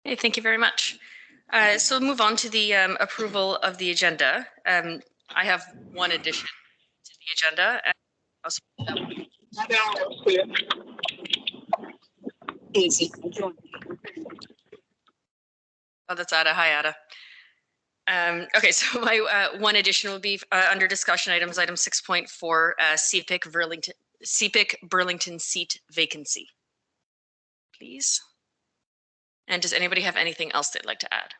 Okay, thank you very much. So we'll move on to the approval of the agenda. I have one addition to the agenda. Oh, that's Ada. Hi, Ada. Okay, so my one addition will be under discussion items, item 6.4, CPIC Burlington seat vacancy. Please. And does anybody have anything else they'd like to add?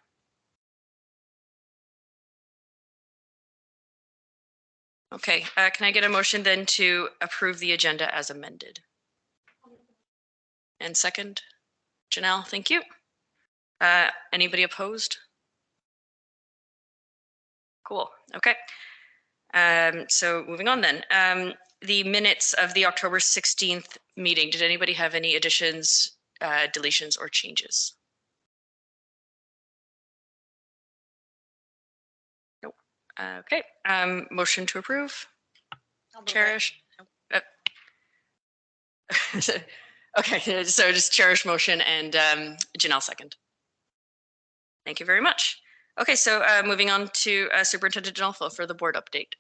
Okay, can I get a motion then to approve the agenda as amended? And second, Janelle, thank you. Anybody opposed? Cool, okay. So moving on then. The minutes of the October 16th meeting, did anybody have any additions, deletions, or changes? Nope. Okay, motion to approve. Cherish. Okay, so just Cherish motion and Janelle second. Thank you very much. Okay, so moving on to Superintendent Denolfo for the board update.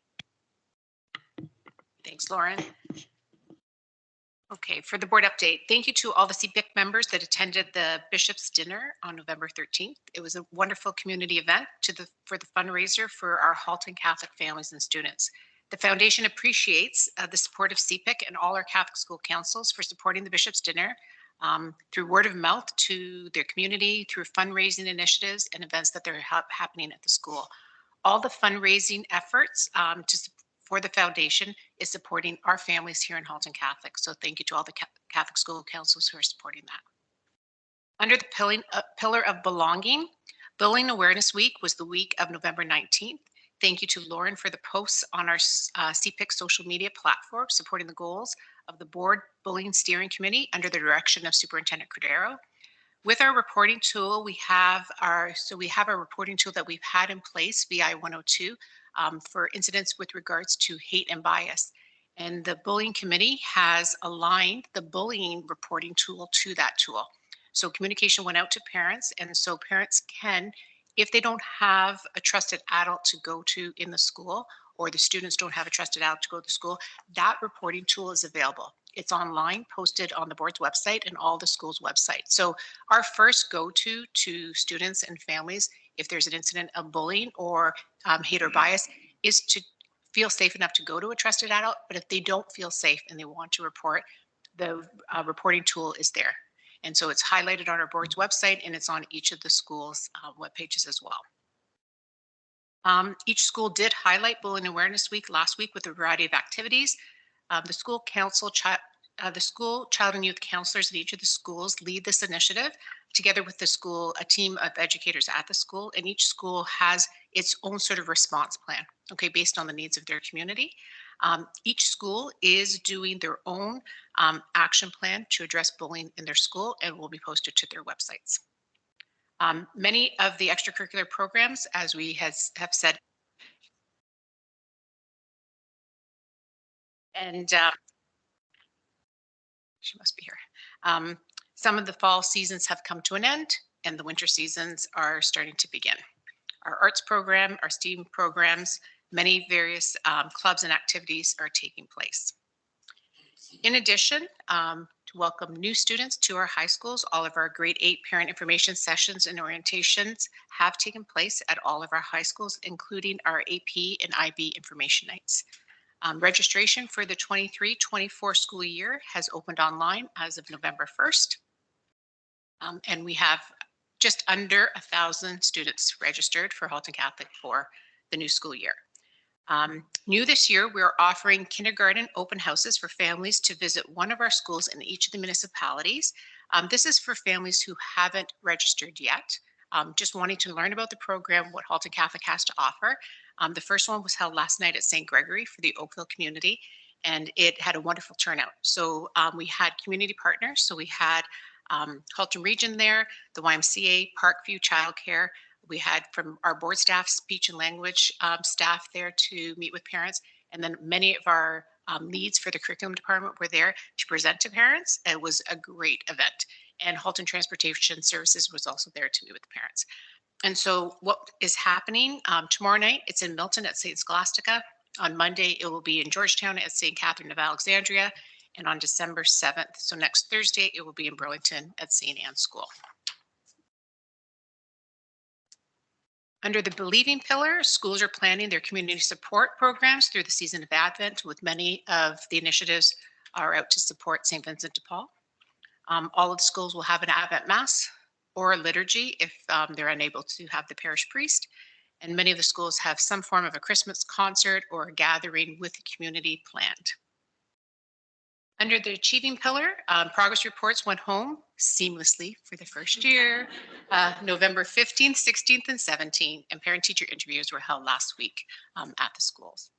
Thanks, Lauren. Okay, for the board update, thank you to all the CPIC members that attended the Bishop's Dinner on November 13th. It was a wonderful community event for the fundraiser for our Halton Catholic families and students. The foundation appreciates the support of CPIC and all our Catholic school councils for supporting the Bishop's Dinner through word of mouth to their community, through fundraising initiatives and events that are happening at the school. All the fundraising efforts for the foundation is supporting our families here in Halton Catholic. So thank you to all the Catholic school councils who are supporting that. Under the pillar of belonging, Bullying Awareness Week was the week of November 19th. Thank you to Lauren for the posts on our CPIC social media platform supporting the goals of the board bullying steering committee under the direction of Superintendent Cordero. With our reporting tool, we have our reporting tool that we've had in place, VI 102, for incidents with regards to hate and bias. And the bullying committee has aligned the bullying reporting tool to that tool. So communication went out to parents, and so parents can, if they don't have a trusted adult to go to in the school, or the students don't have a trusted adult to go to school, that reporting tool is available. It's online, posted on the board's website and all the schools' websites. So our first go-to to students and families, if there's an incident of bullying or hate or bias, is to feel safe enough to go to a trusted adult. But if they don't feel safe and they want to report, the reporting tool is there. And so it's highlighted on our board's website, and it's on each of the schools' web pages as well. Each school did highlight Bullying Awareness Week last week with a variety of activities. The school child and youth counselors at each of the schools lead this initiative together with the school, a team of educators at the school, and each school has its own sort of response plan, okay, based on the needs of their community. Each school is doing their own action plan to address bullying in their school and will be posted to their websites. Many of the extracurricular programs, as we have said, and she must be here. Some of the fall seasons have come to an end, and the winter seasons are starting to begin. Our arts program, our STEAM programs, many various clubs and activities are taking place. In addition, to welcome new students to our high schools, all of our grade 8 parent information sessions and orientations have taken place at all of our high schools, including our AP and IB information nights. Registration for the 23-24 school year has opened online as of November 1st. And we have just under 1,000 students registered for Halton Catholic for the new school year. New this year, we're offering kindergarten open houses for families to visit one of our schools in each of the municipalities. This is for families who haven't registered yet, just wanting to learn about the program, what Halton Catholic has to offer. The first one was held last night at St. Gregory for the Oakville community, and it had a wonderful turnout. So we had community partners. So we had Halton Region there, the YMCA, Parkview Childcare. We had from our board staff, speech and language staff there to meet with parents, and then many of our leads for the curriculum department were there to present to parents. It was a great event. And Halton Transportation Services was also there to meet with the parents. And so what is happening tomorrow night, it's in Milton at St. Scholastica. On Monday, it will be in Georgetown at St. Catherine of Alexandria. And on December 7th, so next Thursday, it will be in Burlington at St. Anne's School. Under the Believing pillar, schools are planning their community support programs through the season of Advent, with many of the initiatives are out to support St. Vincent de Paul. All of the schools will have an Advent Mass or a liturgy if they're unable to have the parish priest. And many of the schools have some form of a Christmas concert or a gathering with the community planned. Under the Achieving pillar, progress reports went home seamlessly for the first year, November 15th, 16th, and 17th, and parent-teacher interviews were held last week at the schools.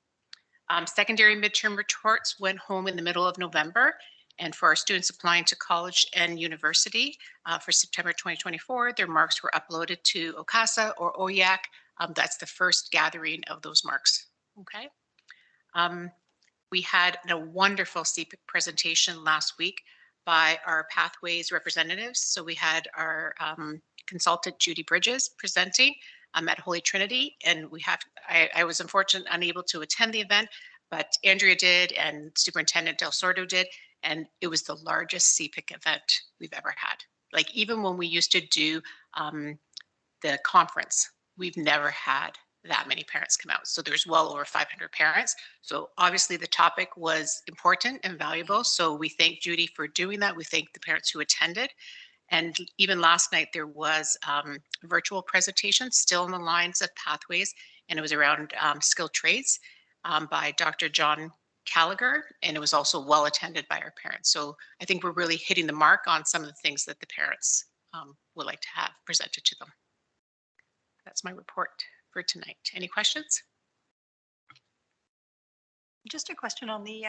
Secondary midterm reports went home in the middle of November, and for our students applying to college and university for September 2024, their marks were uploaded to OCASA or OYAC. That's the first gathering of those marks, okay? We had a wonderful CPIC presentation last week by our Pathways representatives. So we had our consultant, Judy Bridges, presenting at Holy Trinity. And I was unfortunately unable to attend the event, but Andrea did and Superintendent Del Sordo did. And it was the largest CPIC event we've ever had. Like even when we used to do the conference, we've never had that many parents come out. So there's well over 500 parents. So obviously the topic was important and valuable. So we thank Judy for doing that. We thank the parents who attended. And even last night there was a virtual presentation still in the lines of Pathways, and it was around skilled trades by Dr. John Gallagher, and it was also well attended by our parents. So I think we're really hitting the mark on some of the things that the parents would like to have presented to them. That's my report for tonight. Any questions? Just a question on the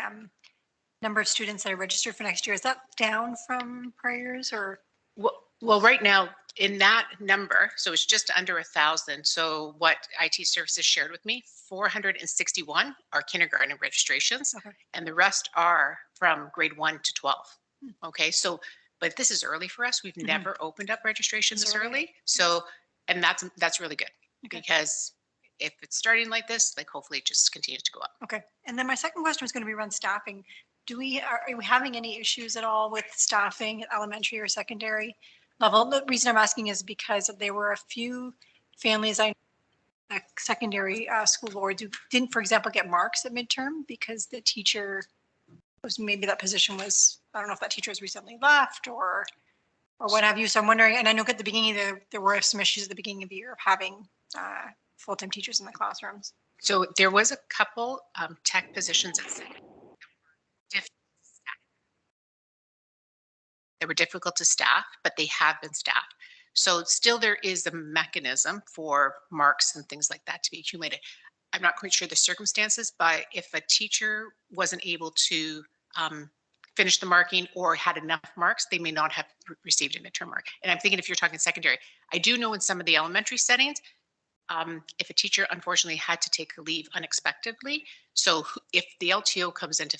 number of students that are registered for next year. Is that down from prior years or? Well, right now in that number, so it's just under 1,000. So what IT services shared with me, 461 are kindergarten registrations, okay, and the rest are from grade 1 to 12. Okay, so, but this is early for us. We've never opened up registration this early. So, and that's really good. Okay. Because if it's starting like this, like hopefully it just continues to go up. Okay. And then my second question was going to be around staffing. Are we having any issues at all with staffing at elementary or secondary level? The reason I'm asking is because there were a few families secondary school boards who didn't, for example, get marks at midterm because the teacher was, maybe that position was, I don't know if that teacher has recently left or what have you. So I'm wondering, and I know at the beginning there were some issues at the beginning of the year of having full-time teachers in the classrooms. So there was a couple tech positions at second. They were difficult to staff, but they have been staffed. So still there is a mechanism for marks and things like that to be accumulated. I'm not quite sure the circumstances, but if a teacher wasn't able to finish the marking or had enough marks, they may not have received a midterm mark. And I'm thinking if you're talking secondary, I do know in some of the elementary settings, if a teacher unfortunately had to take a leave unexpectedly, so if the LTO comes in to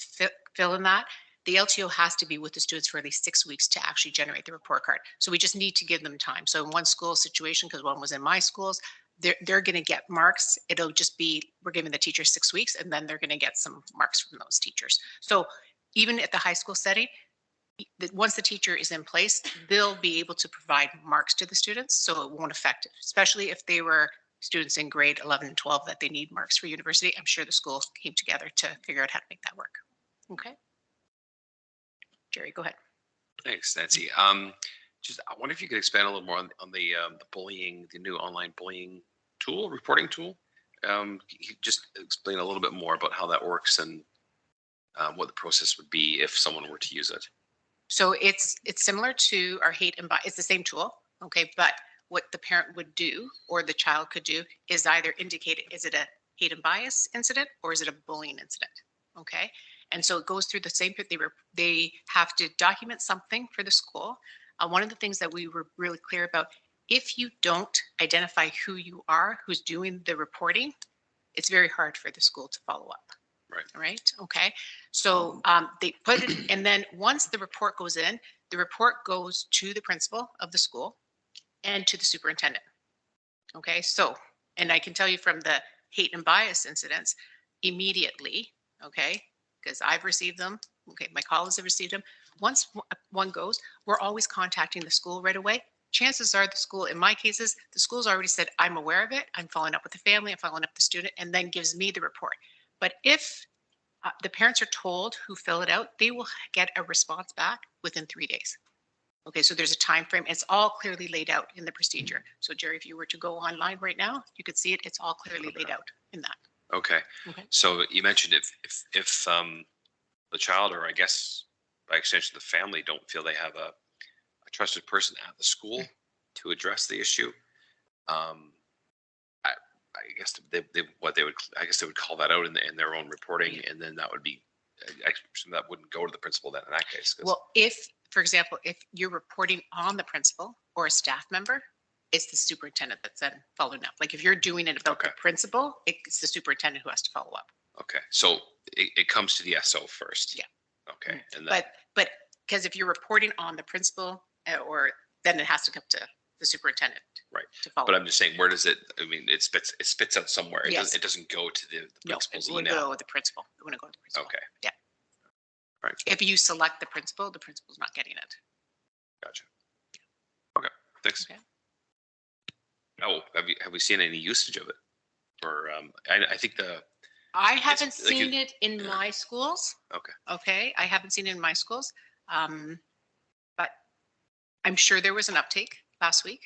fill in that, the LTO has to be with the students for at least 6 weeks to actually generate the report card. So we just need to give them time. So in one school situation, because one was in my schools, they're going to get marks. It'll just be, we're giving the teacher 6 weeks and then they're going to get some marks from those teachers. So even at the high school setting, once the teacher is in place, they'll be able to provide marks to the students. So it won't affect it, especially if they were students in grade 11 and 12 that they need marks for university. I'm sure the schools came together to figure out how to make that work. Okay. Jerry, go ahead. Thanks, Nancy. Just I wonder if you could expand a little more on the bullying, the new online bullying tool, reporting tool. You just explain a little bit more about how that works and what the process would be if someone were to use it. So it's similar to our hate and bias. It's the same tool, okay? But what the parent would do or the child could do is either indicate, is it a hate and bias incident or is it a bullying incident, okay? And so it goes through the same, they have to document something for the school. One of the things that we were really clear about, if you don't identify who you are, who's doing the reporting, it's very hard for the school to follow up. Right. All right. Okay. So they put it, and then once the report goes in, the report goes to the principal of the school and to the superintendent. Okay. So, and I can tell you from the hate and bias incidents immediately, okay, because I've received them. Okay. My colleagues have received them. Once one goes, we're always contacting the school right away. Chances are the school, in my cases, the school's already said, I'm aware of it. I'm following up with the family. I'm following up with the student, and then gives me the report. But if the parents are told who fill it out, they will get a response back within 3 days. Okay, so there's a time frame. It's all clearly laid out in the procedure. So Jerry, if you were to go online right now, you could see it. It's all clearly laid out in that. Okay. Okay. So you mentioned if the child, or I guess by extension the family, don't feel they have a trusted person at the school to address the issue, I guess I guess they would call that out in their own reporting, and then that would be that wouldn't go to the principal then in that case. Well, if, for example, if you're reporting on the principal or a staff member, it's the superintendent that's then following up. Like if you're doing it about the principal, it's the superintendent who has to follow up. Okay, so it comes to the SO first. Yeah. Okay, and then, but because if you're reporting on the principal, or then it has to come to the superintendent. Right. To follow. But I'm just saying, where does it? I mean, it spits out somewhere. Yes. It doesn't go to the No, principal's it would email. go with the principal. It wouldn't go to the principal. Okay. Yeah. Right. If you select the principal's not getting it. Gotcha. Okay. Thanks. Okay. Oh, have we seen any usage of it? Or I think I haven't like seen it in my schools. Okay. Okay, I haven't seen it in my schools. But I'm sure there was an uptake last week.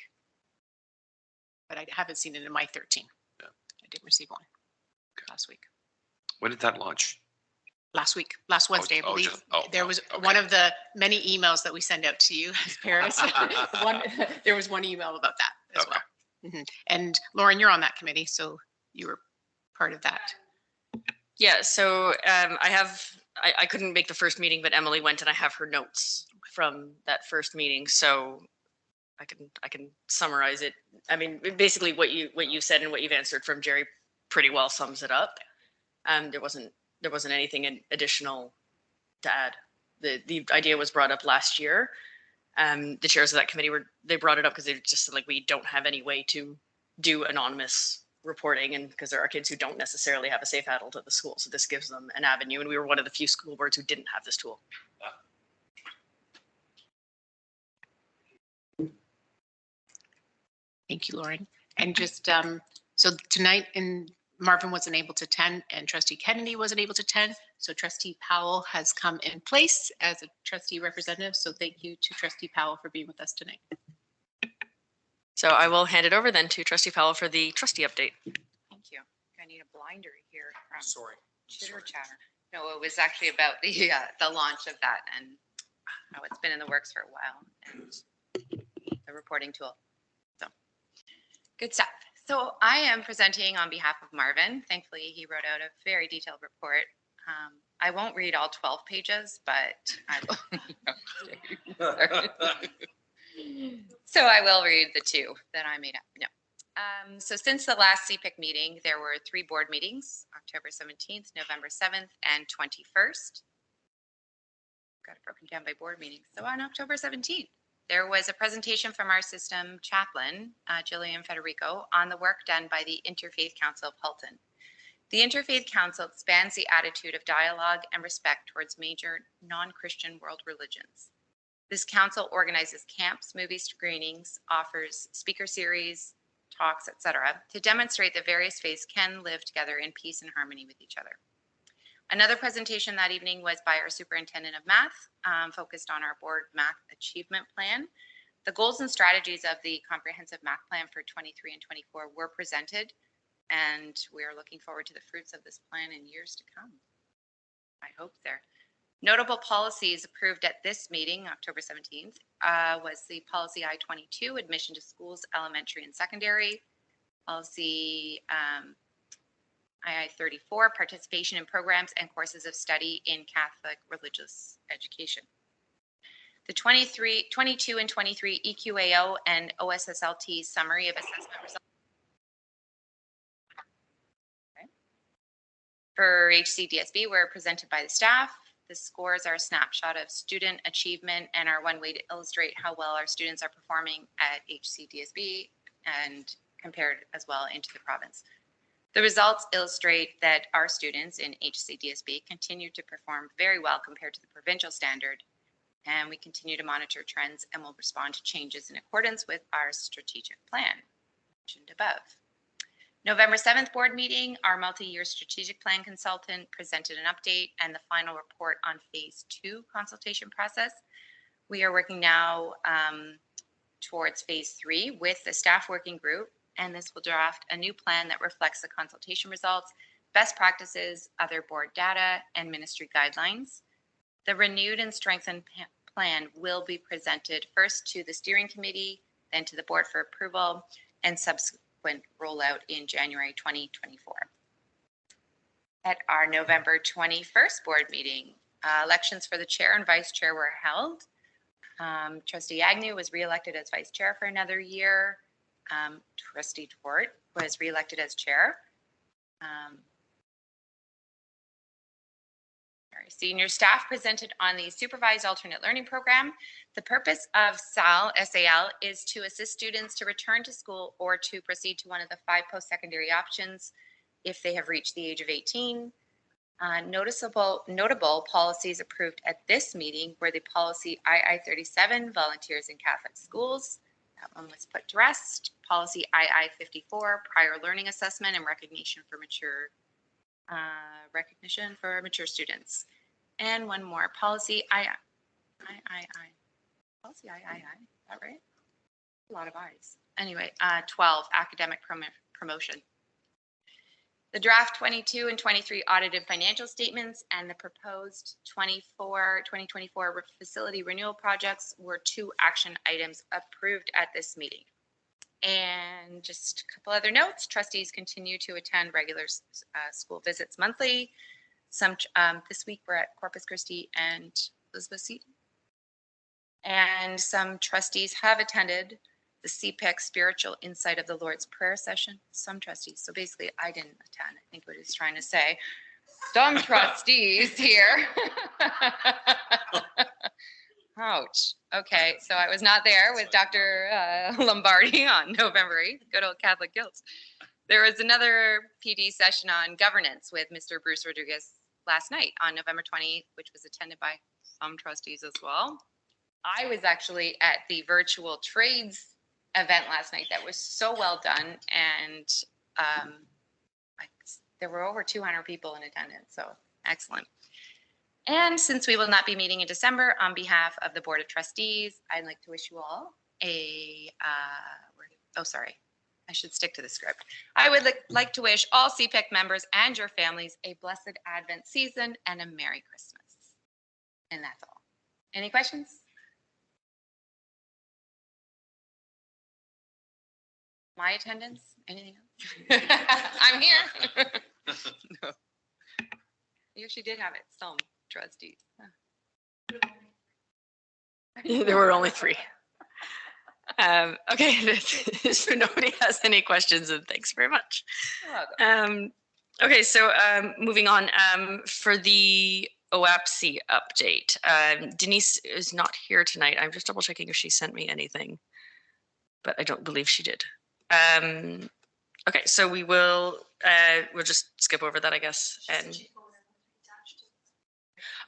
But I haven't seen it in my 13. Yeah. I didn't receive one last week. When did that launch? Last Wednesday, I believe. There was one of the many emails that we send out to you as parents. There was one email about that as well. Mm-hmm. And Lauren, you're on that committee, so you were part of that. Yeah, so I couldn't make the first meeting, but Emily went, and I have her notes from that first meeting. So I can summarize it. I mean, basically what you said and what you've answered from Jerry pretty well sums it up. There wasn't anything additional to add. The idea was brought up last year. The chairs of that committee they brought it up because they just said, like, we don't have any way to do anonymous reporting, and because there are kids who don't necessarily have a safe adult at the school, so this gives them an avenue, and we were one of the few school boards who didn't have this tool. Thank you, Lauren. And just so tonight, Marvin wasn't able to attend, and Trustee Kennedy wasn't able to attend. So Trustee Powell has come in place as a trustee representative. So thank you to Trustee Powell for being with us tonight. So I will hand it over then to Trustee Powell for the trustee update. Thank you. I need a blinder here from Sorry. chitter chatter. No, it was actually about the launch of that and how it's been in the works for a while and the reporting tool. So good stuff. So I am presenting on behalf of Marvin. Thankfully, he wrote out a very detailed report. I won't read all 12 pages, but I will. So I will read the two that I made up. No. So since the last CPIC meeting, there were 3 board meetings, October 17th, November 7th, and 21st. Got it broken down by board meetings. So on October 17th, there was a presentation from our system chaplain, Jillian Federico, on the work done by the Interfaith Council of Halton. The Interfaith Council expands the attitude of dialogue and respect towards major non-Christian world religions. This council organizes camps, movie screenings, offers speaker series, talks, etc., to demonstrate that various faiths can live together in peace and harmony with each other. Another presentation that evening was by our superintendent of math, focused on our board math achievement plan. The goals and strategies of the comprehensive math plan for 23 and 24 were presented, and we are looking forward to the fruits of this plan in years to come. I hope there. Notable policies approved at this meeting, October 17th, was the policy I-22, admission to schools, elementary and secondary. Policy II-34, participation in programs and courses of study in Catholic religious education. The 22 and 23 EQAO and OSSLT summary of assessment results. for HCDSB were presented by the staff. The scores are a snapshot of student achievement and are one way to illustrate how well our students are performing at HCDSB and compared as well into the province. The results illustrate that our students in HCDSB continue to perform very well compared to the provincial standard, and we continue to monitor trends and will respond to changes in accordance with our strategic plan mentioned above. November 7th board meeting, our multi-year strategic plan consultant presented an update and the final report on phase 2 consultation process. We are working now towards phase 3 with the staff working group, and this will draft a new plan that reflects the consultation results, best practices, other board data, and ministry guidelines. The renewed and strengthened plan will be presented first to the steering committee, then to the board for approval, and subsequent rollout in January 2024. At our November 21st board meeting, elections for the chair and vice chair were held. Trustee Agnew was reelected as vice chair for another year. Trustee Dwart was reelected as chair. Senior staff presented on the Supervised Alternate Learning Program. The purpose of SAL is to assist students to return to school or to proceed to one of the 5 post-secondary options if they have reached the age of 18. Notable policies approved at this meeting were the policy II-37, Volunteers in Catholic Schools. That one was put to rest. Policy II-54, Prior Learning Assessment and Recognition for Mature students. And one more, policy II. Policy III, is that right? A lot of I's. Anyway, 12, academic promotion. The draft 22 and 23 audited financial statements and the proposed 2024 facility renewal projects were 2 action items approved at this meeting. And just a couple other notes, trustees continue to attend regular school visits monthly. Some this week we're at Corpus Christi and Elizabeth Seton. And some trustees have attended the CPIC Spiritual Insight of the Lord's Prayer session. Some trustees, so basically I didn't attend. I think what he's trying to say, some trustees here. Ouch. Okay, so I was not there with Dr. Lombardi on November 8th, good old Catholic guilt. There was another PD session on governance with Mr. Bruce Rodriguez last night on November 20th, which was attended by some trustees as well. I was actually at the virtual trades event last night that was so well done, and there were over 200 people in attendance, so excellent. And since we will not be meeting in December, on behalf of the Board of Trustees, I'd like to wish you all I should stick to the script. I would like to wish all CPIC members and your families a blessed Advent season and a Merry Christmas. And that's all. Any questions? My attendance? Anything else? I'm here. No. You actually did have it, some trustees. There were only 3. Okay, if nobody has any questions, then thanks very much. Okay, so moving on, for the OAPC update, Denise is not here tonight. I'm just double checking if she sent me anything, but I don't believe she did. Okay, so we'll just skip over that, I guess. And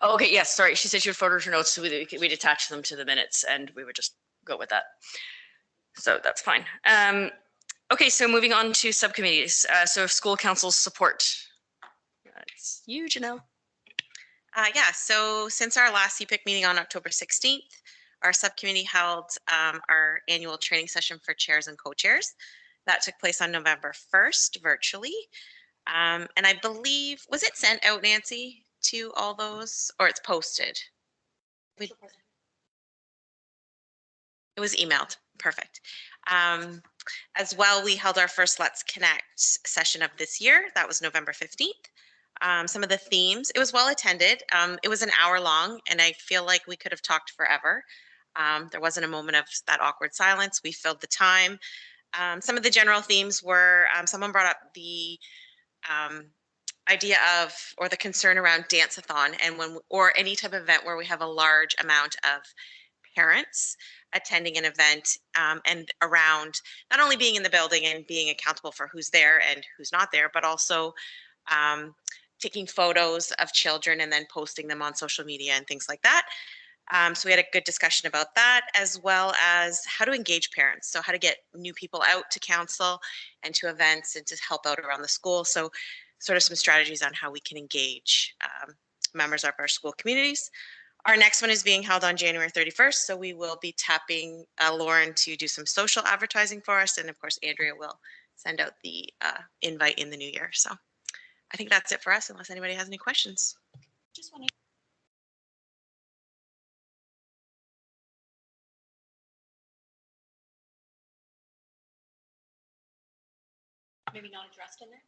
oh, okay, yes, sorry. She said she would forward her notes, so we'd attach them to the minutes, and we would just go with that. So that's fine. Okay, so moving on to subcommittees. So school council support. It's you, Janelle. Yeah, so since our last CPIC meeting on October 16th, our subcommittee held our annual training session for chairs and co-chairs. That took place on November 1st virtually. And I believe, was it sent out, Nancy, to all those, or it's posted? It was emailed. Perfect. As well, we held our first Let's Connect session of this year. That was November 15th. Some of the themes, it was well attended. It was an hour long, and I feel like we could have talked forever. There wasn't a moment of that awkward silence. We filled the time. Some of the general themes were, someone brought up the idea of, or the concern around dance-a-thon, and or any type of event where we have a large amount of parents attending an event, and around not only being in the building and being accountable for who's there and who's not there, but also taking photos of children and then posting them on social media and things like that. So we had a good discussion about that, as well as how to engage parents. So how to get new people out to council and to events and to help out around the school. So sort of some strategies on how we can engage members of our school communities. Our next one is being held on January 31st. So we will be tapping Lauren to do some social advertising for us. And of course, Andrea will send out the invite in the new year. So I think that's it for us, unless anybody has any questions. Just want to maybe not addressed in there.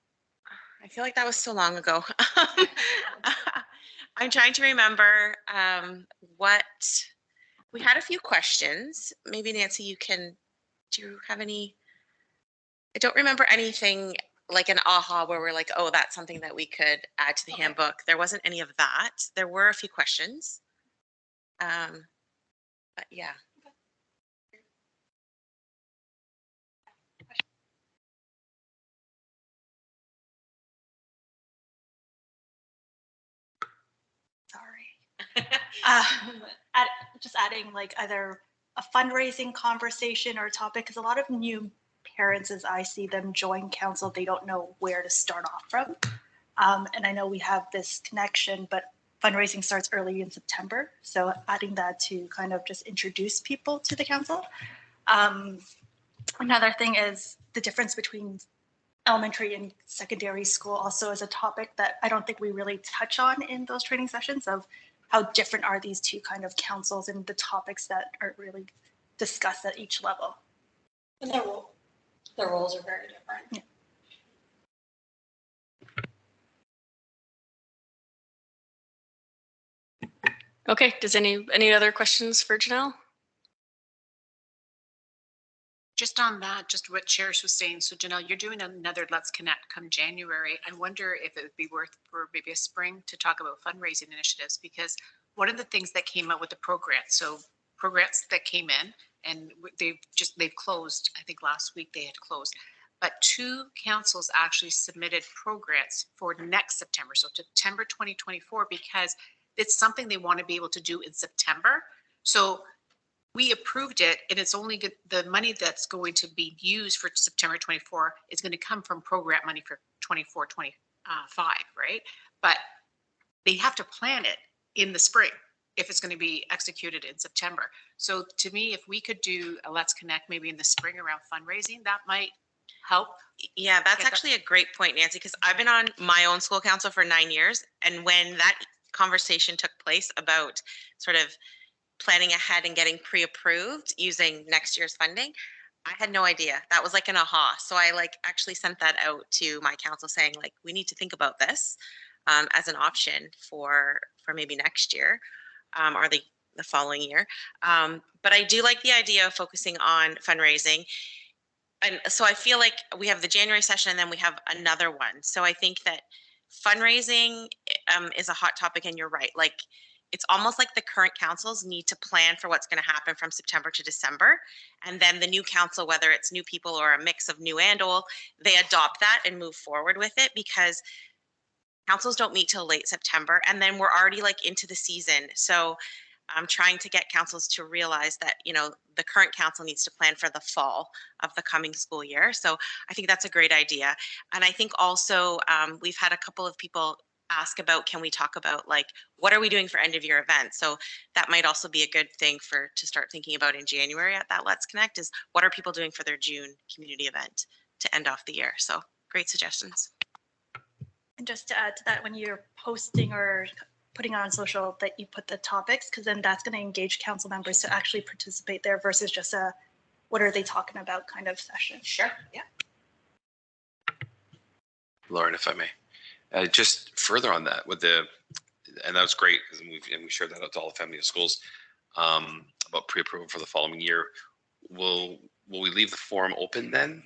I feel like that was so long ago. I'm trying to remember what we had a few questions. Maybe Nancy, do you have any? I don't remember anything like an aha where we're like, oh, that's something that we could add to the handbook. There wasn't any of that. There were a few questions. But yeah. Sorry. Just adding like either a fundraising conversation or a topic, because a lot of new parents, as I see them join council, they don't know where to start off from. And I know we have this connection, but fundraising starts early in September. So adding that to kind of just introduce people to the council. Another thing is the difference between elementary and secondary school also is a topic that I don't think we really touch on in those training sessions of how different are these two kind of councils and the topics that are really discussed at each level. And their roles are very different. Yeah. Okay, does any other questions for Janelle? Just on that, just what Cherish was saying. So Janelle, you're doing another Let's Connect come January. I wonder if it would be worth for maybe a spring to talk about fundraising initiatives, because one of the things that came out with the pro grants, so pro grants that came in and they've closed, I think last week they had closed, but 2 councils actually submitted pro grants for next September. So September 2024, because it's something they want to be able to do in September. So we approved it, and it's only good, the money that's going to be used for September 24 is going to come from program money for 24, 25, right? But they have to plan it in the spring if it's going to be executed in September. So to me, if we could do a Let's Connect maybe in the spring around fundraising, that might help. Yeah, that's actually a great point, Nancy, because I've been on my own school council for 9 years. And when that conversation took place about sort of planning ahead and getting pre-approved using next year's funding, I had no idea. That was like an aha. So I actually sent that out to my council saying we need to think about this as an option for maybe next year or the following year. But I do like the idea of focusing on fundraising. And so I feel like we have the January session and then we have another one. So I think that fundraising is a hot topic, and you're right. It's almost like the current councils need to plan for what's going to happen from September to December. And then the new council, whether it's new people or a mix of new and old, they adopt that and move forward with it, because councils don't meet till late September. And then we're already into the season. So I'm trying to get councils to realize that, the current council needs to plan for the fall of the coming school year. So I think that's a great idea. And I think also we've had a couple of people ask about, can we talk about what are we doing for end of year events? So that might also be a good thing to start thinking about in January at that Let's Connect, is what are people doing for their June community event to end off the year? So great suggestions. And just to add to that, when you're posting or putting on social, that you put the topics, because then that's going to engage council members to actually participate there versus just a what are they talking about kind of session. Sure. Yeah. Lauren, if I may. Just further on that, and that was great, because we shared that out to all the family of schools about pre-approval for the following year. Will we leave the forum open then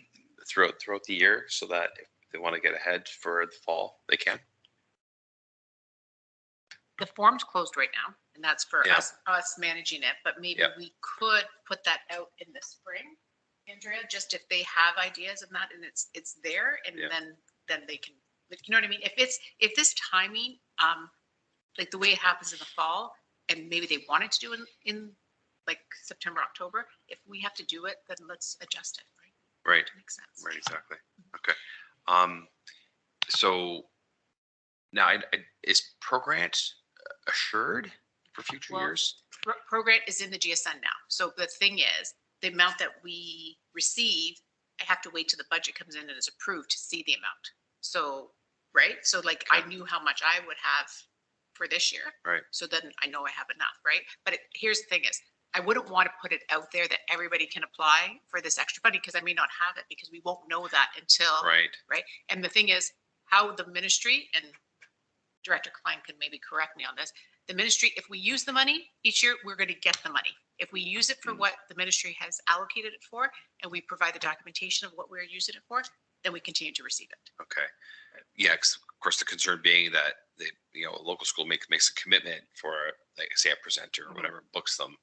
throughout the year, so that if they want to get ahead for the fall, they can? the form's closed right now, and that's for Yeah. us managing it, but maybe Yeah. we could put that out in the spring, Andrea, just if they have ideas of that and it's there, and Yeah. then they can, like, you know what I mean? If this timing, like the way it happens in the fall, and maybe they wanted to do it in like September, October, if we have to do it, then let's adjust it, right? Right. Makes sense. Right. Exactly. Okay. So now, is ProGrant assured for future Well, years? Progrant is in the GSN now. So the thing is, the amount that we receive, I have to wait till the budget comes in and is approved to see the amount. So, right? So like I Okay. knew how much I would have for this year. Right. So then I know I have enough, right? But here's the thing is, I wouldn't want to put it out there that everybody can apply for this extra funding because I may not have it because we won't know that until, Right. right? And the thing is, how the ministry, and Director Klein can maybe correct me on this, the ministry, if we use the money each year, we're going to get the money. If we use it for what the ministry has allocated it for, and we provide the documentation of what we're using it for, then we continue to receive it. Okay. Yeah. 'Cause of course, the concern being that a local school makes a commitment for, like, say, a presenter or whatever, books them,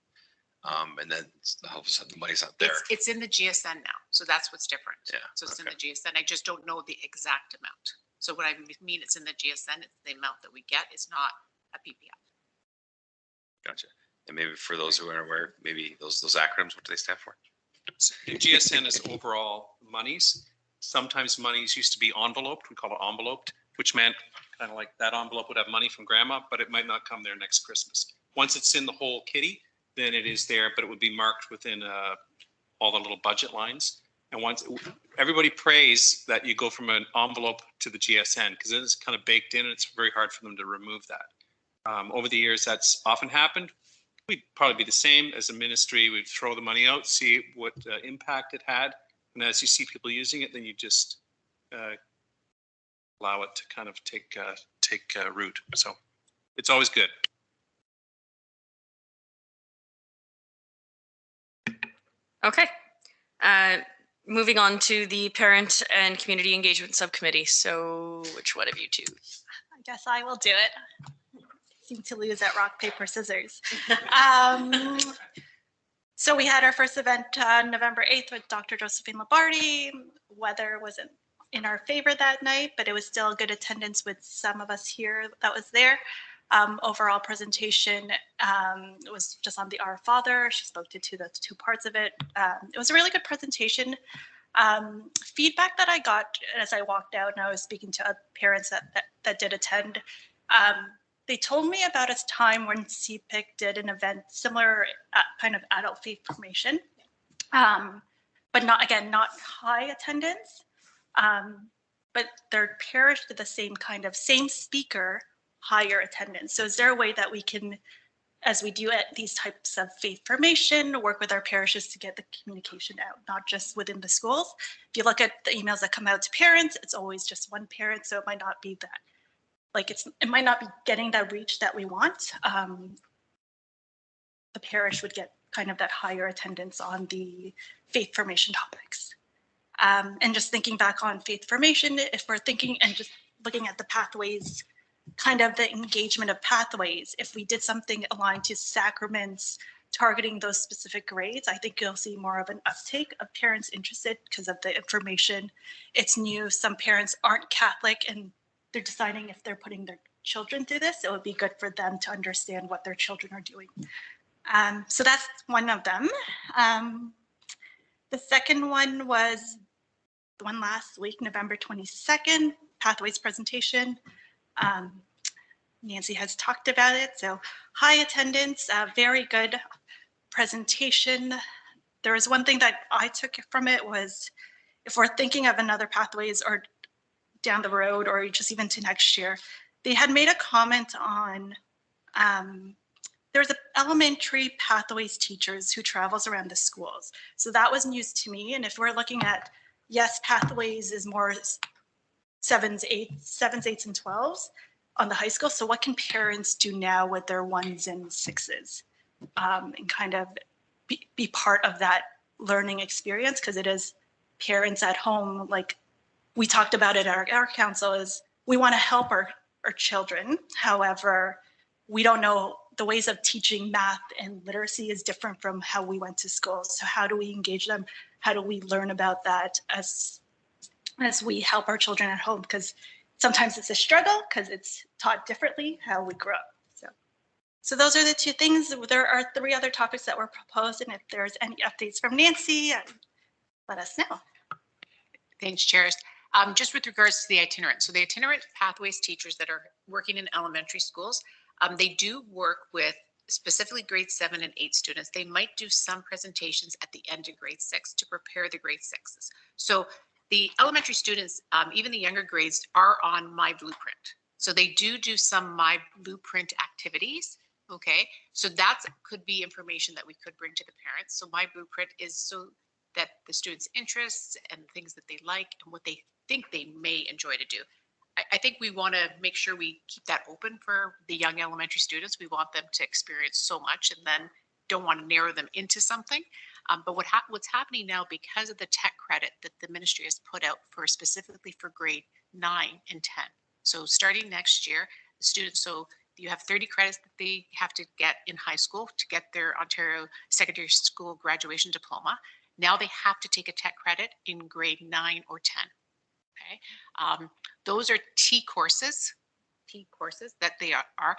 and then all of a sudden the money's not there. It's in the GSN now, so that's what's different. Yeah, So it's in okay. the GSN. I just don't know the exact amount. So what I mean, it's in the GSN. It's the amount that we get. It's not a PPF. Gotcha. And maybe for those who aren't aware, maybe those acronyms, what do they stand for? The GSN is overall monies. Sometimes monies used to be enveloped. We call it enveloped, which meant kind of like that envelope would have money from grandma, but it might not come there next Christmas. Once it's in the whole kitty, then it is there, but it would be marked within all the little budget lines. And once everybody prays that you go from an envelope to the GSN, because it is kind of baked in and it's very hard for them to remove that. Over the years, that's often happened. We'd probably be the same as a ministry. We'd throw the money out, see what impact it had. And as you see people using it, then you just allow it to kind of take root. So it's always good. Okay. Moving on to the Parent and Community Engagement Subcommittee. So which one of you two? I guess I will do it. Seem to lose at rock, paper, scissors. So we had our first event on November 8th with Dr. Josephine Labardi. Weather wasn't in our favor that night, but it was still good attendance with some of us here that was there. Overall presentation was just on the Our Father. She spoke to the two parts of it. It was a really good presentation. Feedback that I got as I walked out and I was speaking to parents that did attend, they told me about a time when CPIC did an event similar, kind of adult faith formation, but not high attendance, but their parish did the same speaker, higher attendance. So is there a way that we can, as we do at these types of faith formation, work with our parishes to get the communication out, not just within the schools? If you look at the emails that come out to parents, it's always just one parent, so it might not be that. Like it might not be getting that reach that we want. The parish would get kind of that higher attendance on the faith formation topics. And just thinking back on faith formation, if we're thinking and just looking at the pathways, kind of the engagement of pathways, if we did something aligned to sacraments, targeting those specific grades, I think you'll see more of an uptake of parents interested because of the information. It's new. Some parents aren't Catholic and they're deciding if they're putting their children through this. It would be good for them to understand what their children are doing. So that's one of them. The second one was the one last week, November 22nd, Pathways presentation. Nancy has talked about it. So high attendance, very good presentation. There was one thing that I took from it was, if we're thinking of another Pathways or down the road or just even to next year, they had made a comment on there's an elementary Pathways teachers who travels around the schools. So that was news to me. And if we're looking at, yes, Pathways is more 7s, 8s, and 12s on the high school. So what can parents do now with their 1s and 6s and kind of be part of that learning experience? Because it is parents at home, like we talked about it at our council, is we want to help our children. However, we don't know, the ways of teaching math and literacy is different from how we went to school. So how do we engage them? How do we learn about that as we help our children at home? Because sometimes it's a struggle because it's taught differently how we grew up. So those are the two things. There are 3 other topics that were proposed, and if there's any updates from Nancy, let us know. Thanks, Chairs. Just with regards to the itinerant. So the itinerant pathways teachers that are working in elementary schools, they do work with specifically grade 7 and 8 students. They might do some presentations at the end of grade 6 to prepare the grade 6s. So the elementary students, even the younger grades, are on My Blueprint. So they do some My Blueprint activities. Okay, so that could be information that we could bring to the parents. So My Blueprint is so that the students' interests and things that they like and what they think they may enjoy to do. I think we want to make sure we keep that open for the young elementary students. We want them to experience so much and then don't want to narrow them into something. But what's happening now, because of the tech credit that the ministry has put out for specifically for grade 9 and 10. So starting next year, the students, so you have 30 credits that they have to get in high school to get their Ontario Secondary School graduation diploma. Now they have to take a tech credit in grade 9 or 10. Okay, those are T courses that they are.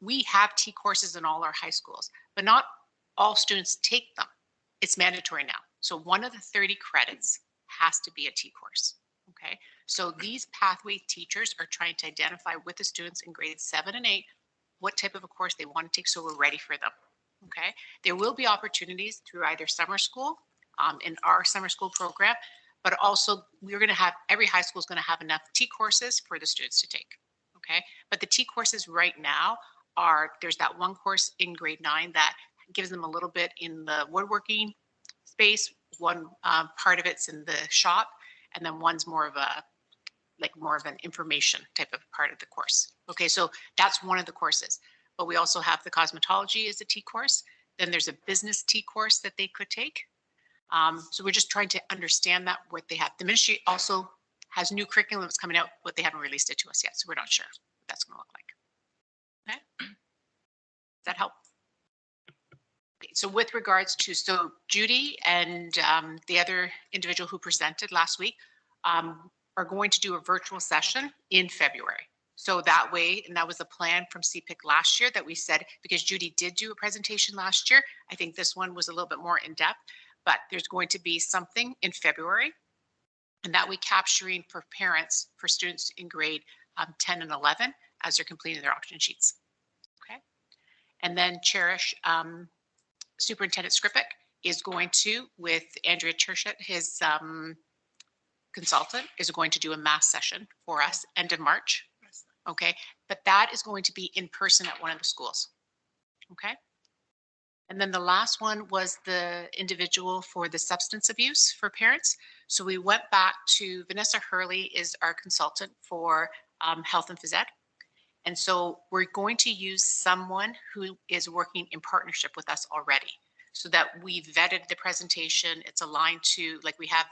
We have T courses in all our high schools, but not all students take them. It's mandatory now. So one of the 30 credits has to be a T course. Okay, so these pathway teachers are trying to identify with the students in grades 7 and 8 what type of a course they want to take, so we're ready for them. Okay, there will be opportunities through either summer school in our summer school program, but also we're going to have, every high school is going to have enough T courses for the students to take. Okay, but the T courses right now are, there's that one course in grade 9 that gives them a little bit in the woodworking space. One part of it's in the shop, and then one's more of an information type of part of the course. Okay, so that's one of the courses. But we also have the cosmetology as a T course. Then there's a business T course that they could take. So we're just trying to understand that, what they have. The ministry also has new curriculum that's coming out, but they haven't released it to us yet. So we're not sure what that's going to look like. Okay, does that help? Okay, so with regards to, so Judy and the other individual who presented last week are going to do a virtual session in February. So that way, and that was the plan from CPIC last year that we said, because Judy did do a presentation last year, I think this one was a little bit more in depth, but there's going to be something in February, and that we capturing for parents, for students in grade 10 and 11 as they're completing their option sheets. Okay. And then Cherish, Superintendent Skripik is going to, with Andrea Turchett, his consultant, is going to do a math session for us end of March. Okay, but that is going to be in person at one of the schools. Okay. And then the last one was the individual for the substance abuse for parents. So we went back to Vanessa Hurley is our consultant for health and phys ed. And so we're going to use someone who is working in partnership with us already, so that we vetted the presentation. It's aligned to, like, we have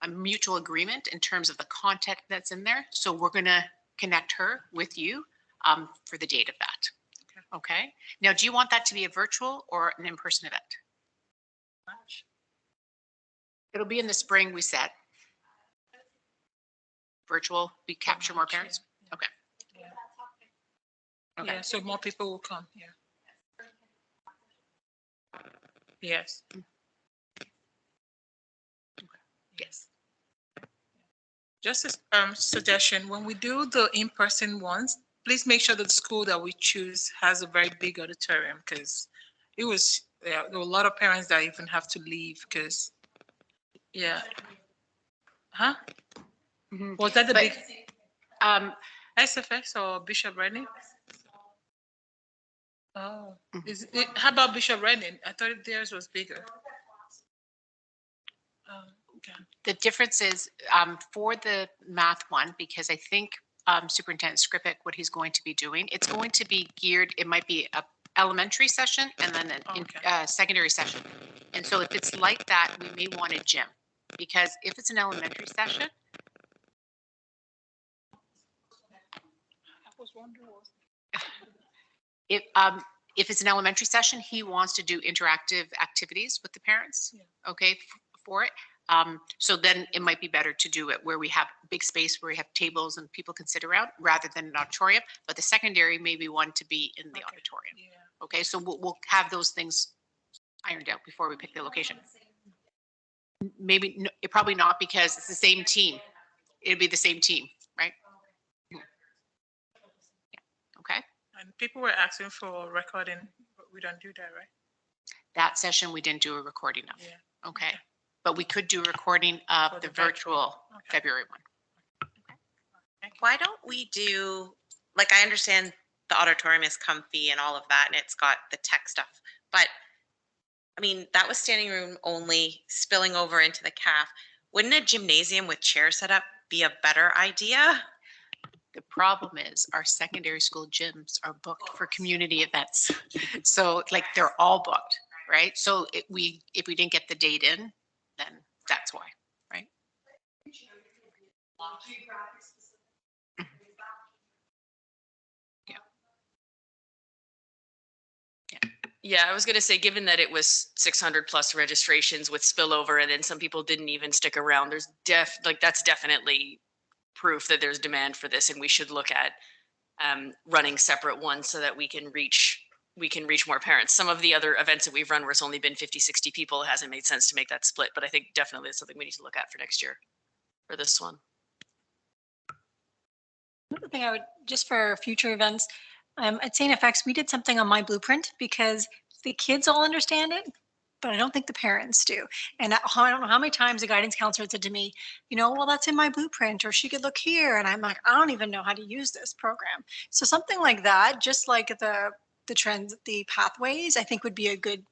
a mutual agreement in terms of the content that's in there. So we're going to connect her with you for the date of that. Okay. Now, do you want that to be a virtual or an in-person event? It'll be in the spring, we said. Virtual, we capture more parents? Okay. Okay. Yeah, so more people will come, yeah. Yes. Yes. Just a suggestion, when we do the in-person ones, please make sure that the school that we choose has a very big auditorium, because it was, there were a lot of parents that even have to leave because, yeah. Huh? Mm-hmm. Was that the But, big SFX or Bishop Redding? Oh, is it, how about Bishop Redding? I thought theirs was bigger. Okay. the difference is for the math one, because I think Superintendent Skripik, what he's going to be doing, it's going to be geared, it might be a elementary session and then a secondary session. And so if it's like that, we may want a gym, because if it's an elementary session, I was wondering If it's an elementary session, he wants to do interactive activities with the parents, okay, for it. So then it might be better to do it where we have big space, where we have tables and people can sit around rather than an auditorium. But the secondary may be one to be in the auditorium. Okay, so we'll have those things ironed out before we pick the location. Maybe, probably not, because it's the same team. It'd be the same team, right? Yeah. Okay. And people were asking for recording, but we don't do that, right? That session, we didn't do a recording of. Yeah. Okay. But we could do a recording of For the the virtual. virtual Okay. February one. Why don't we do, like, I understand the auditorium is comfy and all of that, and it's got the tech stuff, but I mean, that was standing room only, spilling over into the CAF. Wouldn't a gymnasium with chair setup be a better idea? The problem is our secondary school gyms are booked for community events. So like they're all booked, right? So if we didn't get the date in, then that's why, right? Yeah, I was going to say, given that it was 600 plus registrations with spillover, and then some people didn't even stick around, there's that's definitely proof that there's demand for this, and we should look at running separate ones so that we can reach more parents. Some of the other events that we've run where it's only been 50, 60 people, it hasn't made sense to make that split, but I think definitely it's something we need to look at for next year for this one. Another thing I would, just for future events, at St. FX, we did something on my blueprint because the kids all understand it, but I don't think the parents do. And I don't know how many times the guidance counselor said to me, well, that's in my blueprint, or she could look here. And I'm like, I don't even know how to use this program. So something like that, just like the trends, the pathways, I think would be a good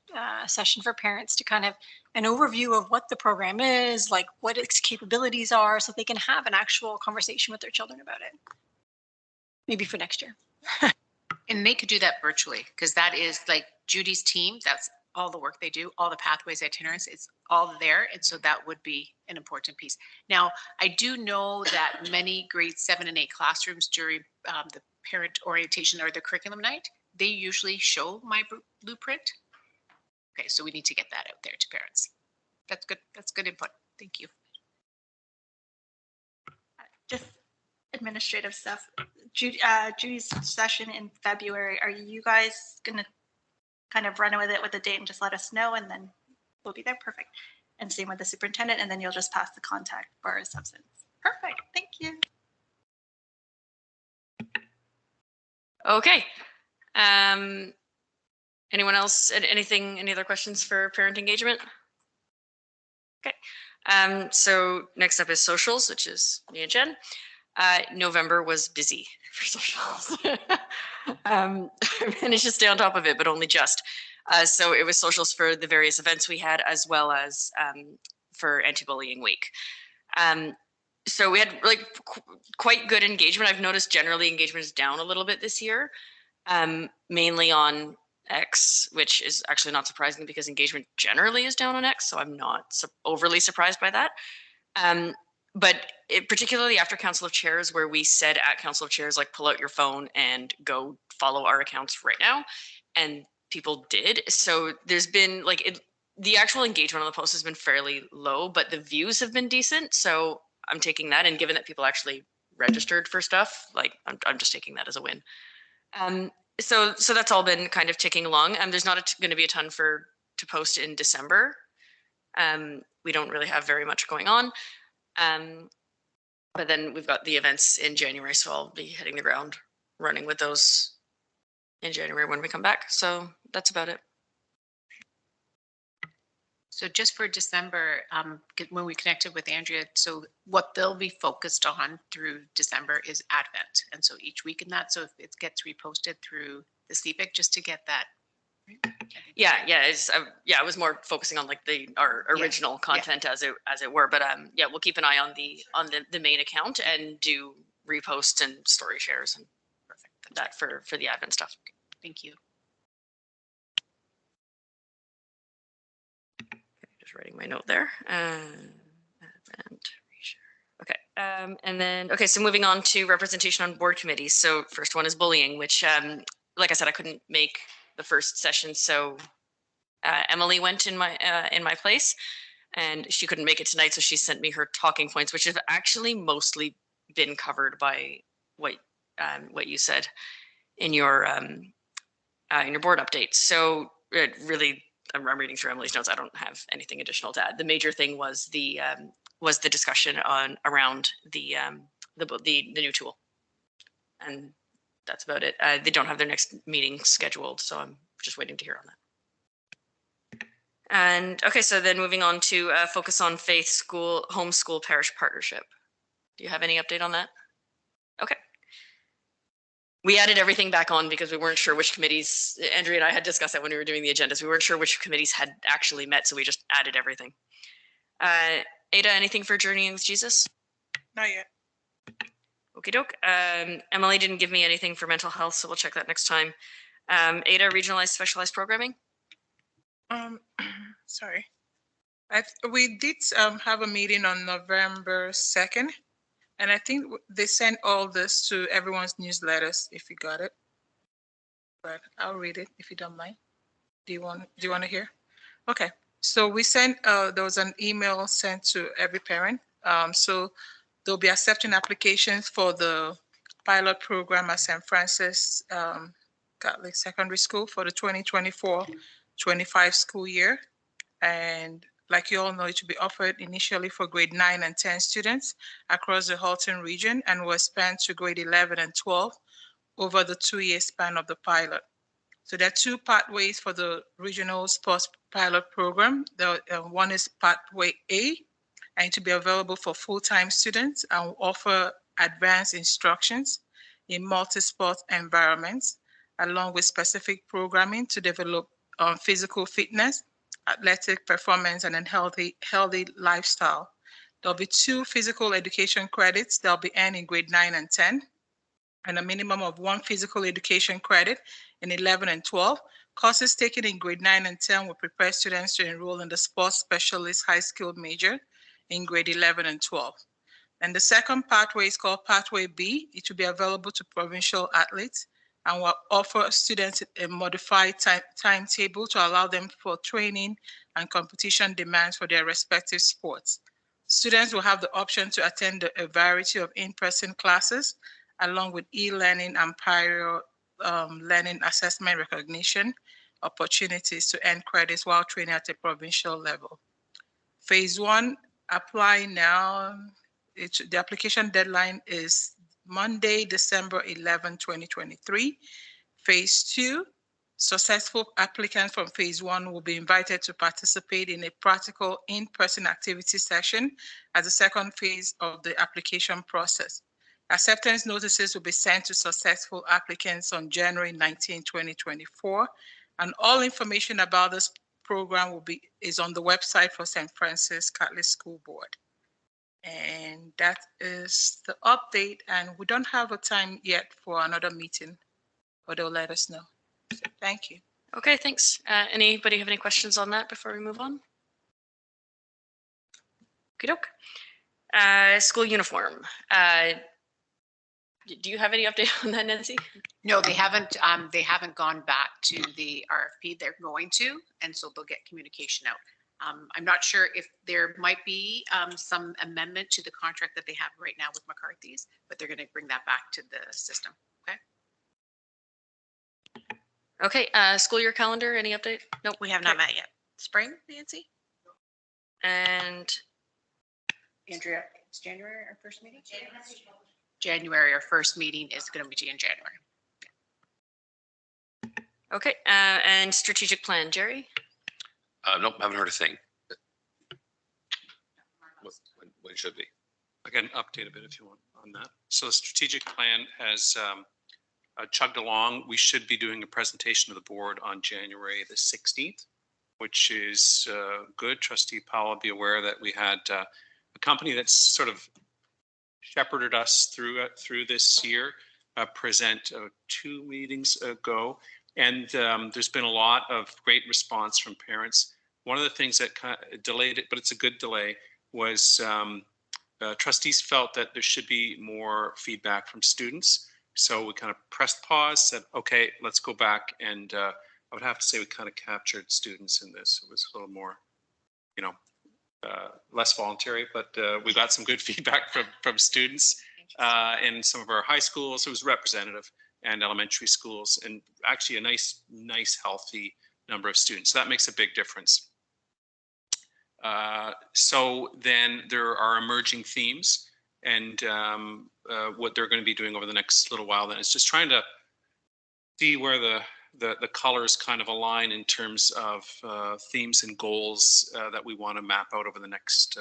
session for parents to kind of an overview of what the program is, like what its capabilities are, so they can have an actual conversation with their children about it. Maybe for next year. And they could do that virtually, because that is like Judy's team. That's all the work they do, all the pathways, itineraries, it's all there. And so that would be an important piece. Now, I do know that many grade 7 and 8 classrooms during the parent orientation or the curriculum night, they usually show my blueprint. Okay, so we need to get that out there to parents. That's good. That's good input. Thank you. Just administrative stuff. Judy's session in February, are you guys going to kind of run with it with the date and just let us know, and then we'll be there? Perfect. And same with the superintendent, and then you'll just pass the contact for a substance. Perfect. Thank you. Okay. Anyone else? Any other questions for parent engagement? Okay. So next up is socials, which is me and Jen. November was busy for socials. I managed to stay on top of it, but only just. So it was socials for the various events we had, as well as for anti-bullying week. So we had quite good engagement. I've noticed generally engagement is down a little bit this year, mainly on X, which is actually not surprising because engagement generally is down on X. So I'm not overly surprised by that. But particularly after Council of Chairs, where we said at Council of Chairs, like, pull out your phone and go follow our accounts right now. And people did. So there's been the actual engagement on the post has been fairly low, but the views have been decent. So I'm taking that. And given that people actually registered for stuff, I'm just taking that as a win. So that's all been kind of ticking along. There's not going to be a ton to post in December. We don't really have very much going on. But then we've got the events in January, so I'll be hitting the ground running with those in January when we come back. So that's about it. So just for December, when we connected with Andrea, so what they'll be focused on through December is Advent. And so each week in that, so if it gets reposted through the CPIC, just to get that. Yeah. I was more focusing on our original content as it were, but yeah, we'll keep an eye on the main account and do reposts and story shares and that for the admin stuff. Thank you. Okay, just writing my note there. Advent reshare. Okay, and then so moving on to representation on board committees. So first one is bullying, which like I said, I couldn't make the first session, so Emily went in my place, and she couldn't make it tonight, so she sent me her talking points, which have actually mostly been covered by what you said in your board update. So it really, I'm reading through Emily's notes. I don't have anything additional to add. The major thing was the discussion around the new tool, and that's about it. They don't have their next meeting scheduled, so I'm just waiting to hear on that. And okay, so then moving on to focus on faith school, homeschool parish partnership. Do you have any update on that? Okay. We added everything back on because we weren't sure which committees, Andrea and I had discussed that when we were doing the agendas. We weren't sure which committees had actually met, so we just added everything. Ada, anything for Journeying with Jesus? Not yet. Okie doke. Emily didn't give me anything for mental health, so we'll check that next time. Ada, regionalized specialized programming? Sorry. We did have a meeting on November 2nd, and I think they sent all this to everyone's newsletters if you got it. But I'll read it if you don't mind. Do you want to hear? Okay. So we sent there was an email sent to every parent. So they'll be accepting applications for the pilot program at St. Francis Catholic Secondary School for the 2024-25 school year. And like you all know, it will be offered initially for grade 9 and 10 students across the Halton region and will expand to grade 11 and 12 over the 2-year span of the pilot. So there are 2 pathways for the regional sports pilot program. One is pathway A, and to be available for full-time students and will offer advanced instructions in multi-sport environments, along with specific programming to develop physical fitness, athletic performance, and a healthy lifestyle. There'll be 2 physical education credits that'll be earned in grade 9 and 10, and a minimum of 1 physical education credit in 11 and 12. Courses taken in grade 9 and 10 will prepare students to enroll in the sports specialist high skill major in grade 11 and 12. And the second pathway is called Pathway B. It will be available to provincial athletes and will offer students a modified timetable to allow them for training and competition demands for their respective sports. Students will have the option to attend a variety of in-person classes, along with e-learning and prior learning assessment recognition opportunities to earn credits while training at a provincial level. Phase 1, apply now. The application deadline is Monday, December 11, 2023. Phase 2, successful applicants from phase 1 will be invited to participate in a practical in-person activity session as the second phase of the application process. Acceptance notices will be sent to successful applicants on January 19, 2024, and all information about this program is on the website for St. Francis Catholic School Board. And that is the update, and we don't have a time yet for another meeting, but they'll let us know. So thank you. Okay, thanks. Anybody have any questions on that before we move on? Okie doke. School uniform. Do you have any update on that, Nancy? No, they haven't gone back to the RFP. They're going to, and so they'll get communication out. I'm not sure if there might be some amendment to the contract that they have right now with McCarthy's, but they're going to bring that back to the system. Okay. Okay, school year calendar, any update? Nope. We have not met yet. Spring, Nancy? And Andrea, it's January our first meeting? January, our first meeting is going to be in January. okay, and strategic plan, Jerry? Nope, haven't heard a thing. When it should be. I can update a bit if you want on that. So the strategic plan has chugged along. We should be doing a presentation to the board on January the 16th, which is good. Trustee Powell, be aware that we had a company that's sort of shepherded us through this year present 2 meetings ago. And there's been a lot of great response from parents. One of the things that kind of delayed it, but it's a good delay, was trustees felt that there should be more feedback from students So we kind of pressed pause, said, okay, let's go back. And I would have to say we kind of captured students in this. It was a little more, you know, less voluntary, but we got some good feedback from students in some of our high schools. It was representative, and elementary schools, and actually a nice, healthy number of students. So that makes a big difference. So then there are emerging themes, and what they're going to be doing over the next little while. Then it's just trying to see where the colors kind of align in terms of themes and goals that we want to map out over the next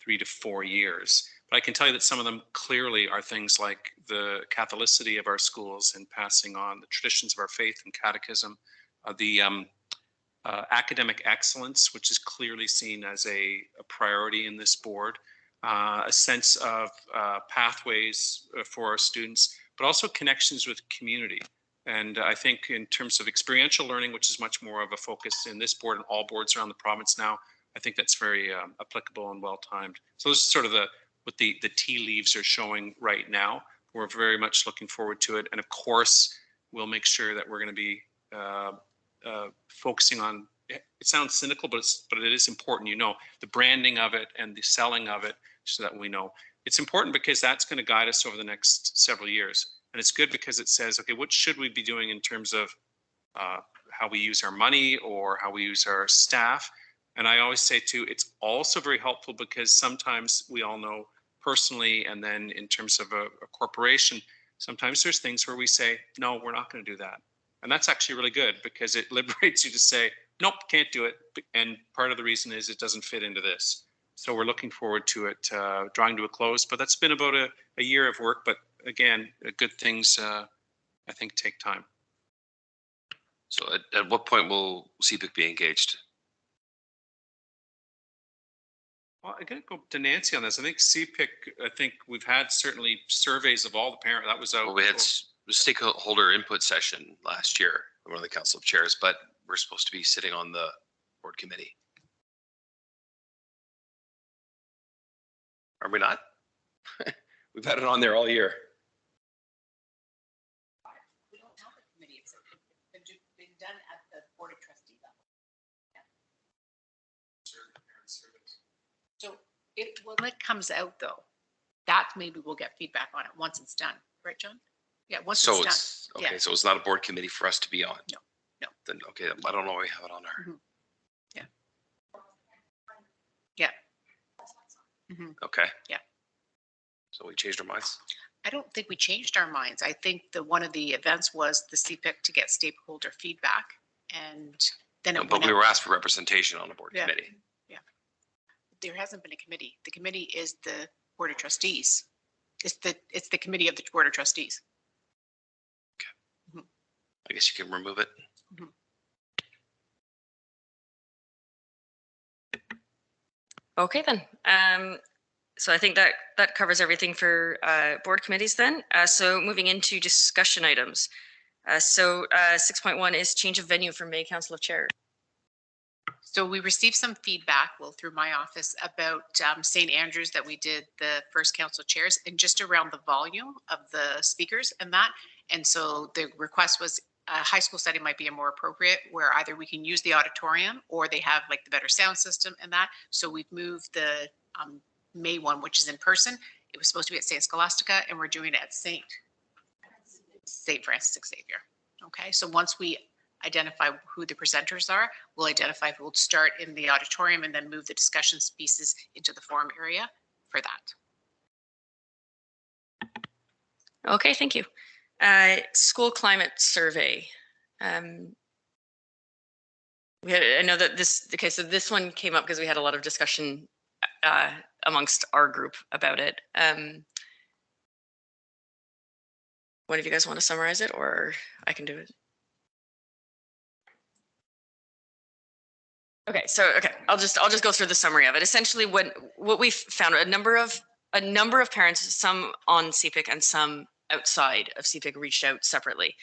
3 to 4 years. But I can tell you that some of them clearly are things like the Catholicity of our schools and passing on the traditions of our faith and catechism, the academic excellence, which is clearly seen as a priority in this board, a sense of pathways for our students, but also connections with community. And I think in terms of experiential learning, which is much more of a focus in this board and all boards around the province now, I think that's very applicable and well-timed. So this is sort of what the tea leaves are showing right now. We're very much looking forward to it. And of course, we'll make sure that we're going to be focusing on, it sounds cynical, but it is important, you know, the branding of it and the selling of it, so that we know. It's important because that's going to guide us over the next several years. And it's good because it says, okay, what should we be doing in terms of how we use our money or how we use our staff? And I always say too, it's also very helpful because sometimes we all know personally, and then in terms of a corporation, sometimes there's things where we say, no, we're not going to do that. And that's actually really good because it liberates you to say, nope, can't do it. And part of the reason is it doesn't fit into this. So we're looking forward to it drawing to a close. But that's been about a year of work. But again, good things, I think, take time. So at what point will CPIC be engaged? Well, I gotta go to Nancy on this. I think CPIC, I think we've had certainly surveys of all the parents. That was out. Well, we had a stakeholder input session last year, one of the council of chairs, but we're supposed to be sitting on the board committee. Are we not? We've had it on there all year. We don't have a committee. It's been done at the board of trustee level. So when it comes out though, that maybe we'll get feedback on it once it's done, right, John? Yeah, once So it's it's done. okay. Yeah. So it's not a board committee for us to be on. No. Then okay, I don't know why we have it on our. Yeah. Yeah. Mm-hmm. Okay. Yeah. So we changed our minds. I don't think we changed our minds. I think one of the events was the CPIC to get stakeholder feedback, and then it But went we out. were asked for representation on the board Yeah. committee. There hasn't been a committee. The committee is the board of trustees. It's the committee of the board of trustees. I guess you can remove it. Okay then. So I think that covers everything for board committees then. So moving into discussion items. 6.1 is change of venue for May Council of Chairs. So we received some feedback, well, through my office about St. Andrews, that we did the first council chairs, and just around the volume of the speakers and that. And so the request was a high school setting might be a more appropriate, where either we can use the auditorium or they have like the better sound system and that. So we've moved the May one, which is in person. It was supposed to be at St. Scholastica, and we're doing it at St. Francis Xavier. Okay, so once we identify who the presenters are, we'll identify if we'll start in the auditorium and then move the discussion pieces into the forum area for that. Okay, thank you. School climate survey. I know that so this one came up because we had a lot of discussion amongst our group about it. One of you guys want to summarize it, or I can do it? Okay, I'll just go through the summary of it. Essentially, what we found, a number of parents, some on CPIC and some outside of CPIC, reached out separately,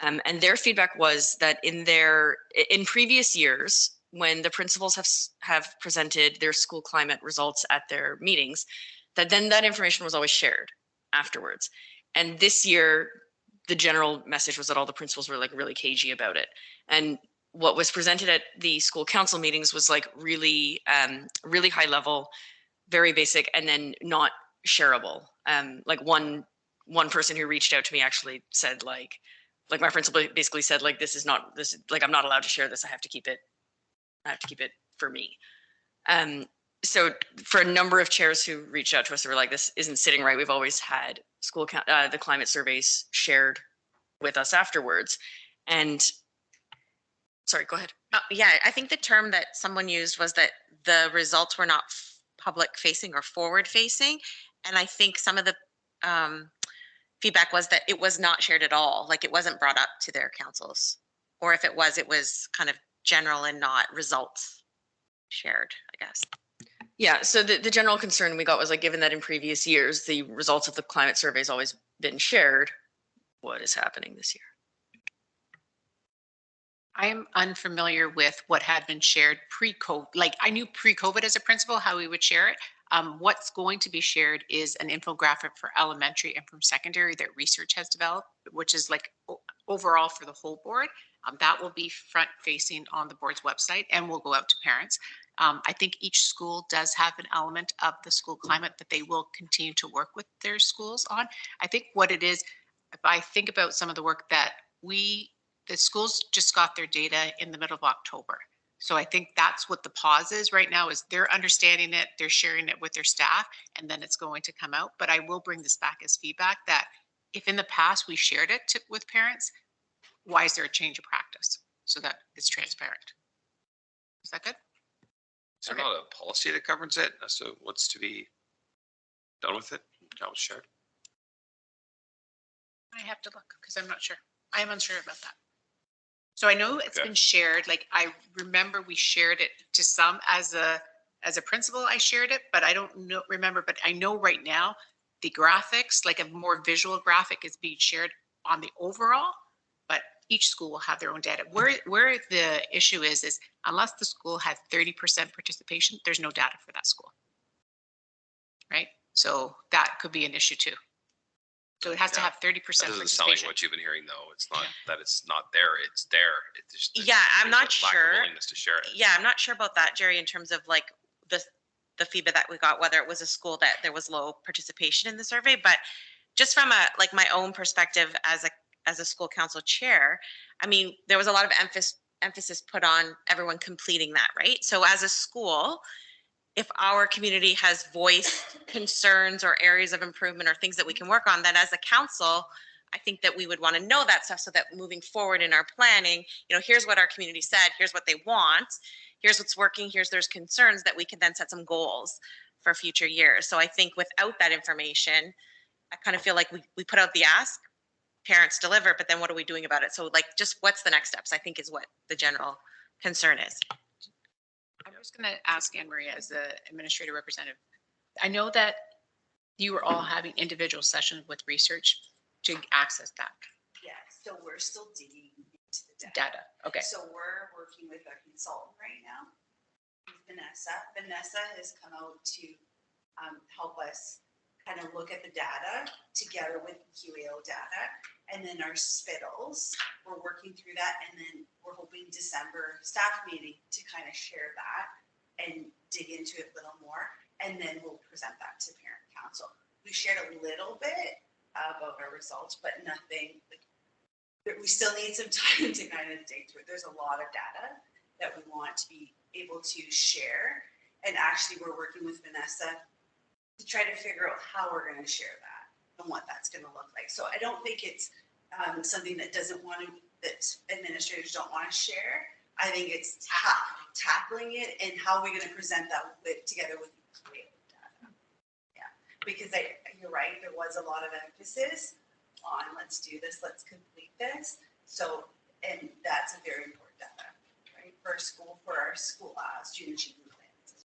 and their feedback was that in previous years, when the principals have presented their school climate results at their meetings, that information was always shared afterwards. And this year, the general message was that all the principals were like really cagey about it. And what was presented at the school council meetings was like really, really high level, very basic, and then not shareable. Like one person who reached out to me actually said like my principal basically said like, this is not, this, like, I'm not allowed to share this. I have to keep it for me. So for a number of chairs who reached out to us, they were like, this isn't sitting right. We've always had the climate surveys shared with us afterwards. And sorry, go ahead. Yeah, I think the term that someone used was that the results were not public facing or forward facing. And I think some of the feedback was that it was not shared at all. Like it wasn't brought up to their councils, or if it was kind of general and not results shared, I guess. Yeah, so the general concern we got was like, given that in previous years, the results of the climate survey has always been shared, what is happening this year? I am unfamiliar with what had been shared pre-COVID. Like I knew pre-COVID as a principal how we would share it. What's going to be shared is an infographic for elementary and from secondary that research has developed, which is like overall for the whole board. That will be front facing on the board's website and will go out to parents. I think each school does have an element of the school climate that they will continue to work with their schools on. I think what it is, if I think about some of the work that the schools just got their data in the middle of October. So I think that's what the pause is right now, is they're understanding it, they're sharing it with their staff, and then it's going to come out. But I will bring this back as feedback that if in the past we shared it with parents, why is there a change of practice so that it's transparent? Is that good? Is there not a policy that governs it as to what's to be done with it? How it's shared? I have to look because I'm not sure. I am unsure about that. So I know it's been shared. Like I remember we shared it to some as a principal. I shared it, but I don't remember. But I know right now the graphics, like a more visual graphic, is being shared on the overall. But each school will have their own data. Where the issue is unless the school has 30% participation, there's no data for that school, right? So that could be an issue too. So it has to have 30% That doesn't sound like what you've been hearing, though. It's not that it's not there. It's there. It's just, yeah, I'm not lack of sure. willingness to share it. Yeah, I'm not sure about that, Jerry, in terms of like the feedback that we got, whether it was a school that there was low participation in the survey. But just from my own perspective as a school council chair, I mean, there was a lot of emphasis put on everyone completing that, right? So as a school, if our community has voiced concerns or areas of improvement or things that we can work on, then as a council, I think that we would want to know that stuff so that moving forward in our planning, here's what our community said, here's what they want, here's what's working, there's concerns, that we can then set some goals for future years. So I think without that information, I kind of feel like we put out the ask, parents deliver, but then what are we doing about it? So like, just what's the next steps, I think is what the general concern is. I'm just going to ask Anne Marie as the administrative representative. I know that you were all having individual sessions with research to access that Yeah, so we're still digging into the data. Okay. So we're working with a consultant right now, Vanessa. Vanessa has come out to help us kind of look at the data together with QAO data, and then our spittles. We're working through that, and then we're hoping December staff meeting to kind of share that and dig into it a little more, and then we'll present that to parent council. We shared a little bit about our results, but nothing like. We still need some time to kind of dig through it. There's a lot of data that we want to be able to share, and actually, we're working with Vanessa to try to figure out how we're going to share that and what that's going to look like. So I don't think it's something that that administrators don't want to share. I think it's tackling it and how are we going to present that together with data. Yeah, because you're right. There was a lot of emphasis on let's do this, let's complete this. So, and that's a very important data, right? For our school student achievement plans.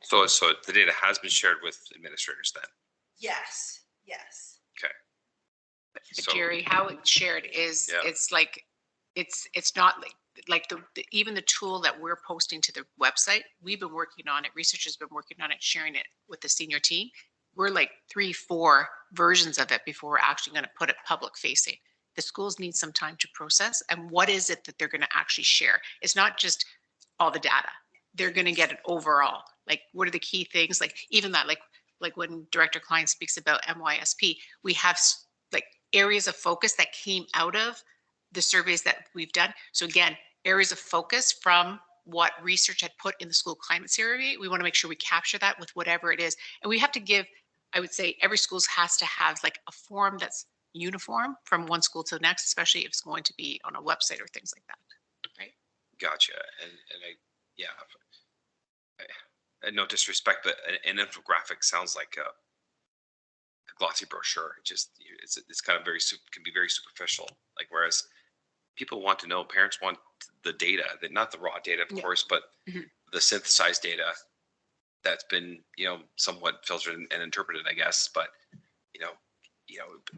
So the data has been shared with administrators then? Yes. Okay. But Jerry, how it's shared is it's like it's not like even the tool that we're posting to the website. We've been working on it. Researchers have been working on it, sharing it with the senior team. we're like 3-4 versions of it before we're actually going to put it public facing. The schools need some time to process, and what is it that they're going to actually share? It's not just all the data. They're going to get it overall. Like, what are the key things? Like even that, like when Director Klein speaks about MYSP, we have like areas of focus that came out of the surveys that we've done. So again, areas of focus from what research had put in the school climate survey. We want to make sure we capture that with whatever it is. And we have to give, I would say every school has to have like a form that's uniform from one school to the next, especially if it's going to be on a website or things like that. Right. Gotcha. And yeah, and no disrespect, but an infographic sounds like a glossy brochure. It's kind of can be very superficial. Like, whereas people want to know, parents want the data, that not the raw data, of course, but the synthesized data that's been, somewhat filtered and interpreted, I guess. But,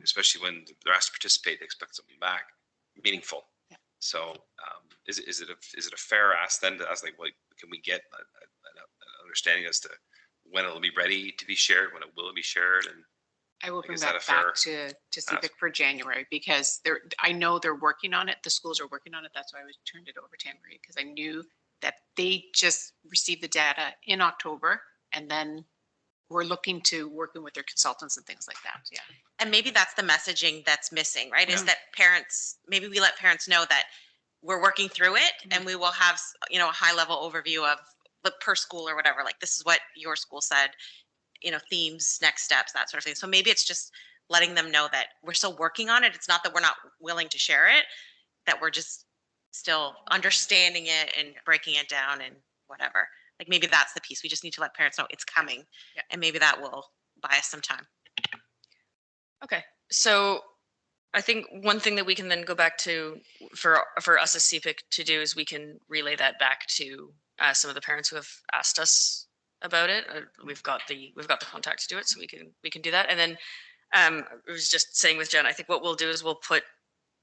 especially when they're asked to participate, they expect something back meaningful. Yeah. So is it a fair ask then to ask, like, well, can we get an understanding as to when it'll be ready to be shared, when it will be shared? And I will like, bring is that that a fair back to CPIC for January, because I know they're working on it. The schools are working on it. That's why I turned it over to Anne-Marie, because I knew that they just received the data in October, and then we're looking to working with their consultants and things like that. Yeah. And maybe that's the messaging that's missing, right? Is that maybe we let parents know that we're working through it, and we will have, a high level overview of the per school or whatever, like this is what your school said, themes, next steps, that sort of thing. So maybe it's just letting them know that we're still working on it. It's not that we're not willing to share it, that we're just still understanding it and breaking it down and whatever. Like, maybe that's the piece. We just need to let parents know it's coming. Yeah. And maybe that will buy us some time. Okay, so I think one thing that we can then go back to for us as CPIC to do is we can relay that back to some of the parents who have asked us about it. We've got the contact to do it, so we can do that. And then I was just saying with Jen, I think what we'll do is we'll put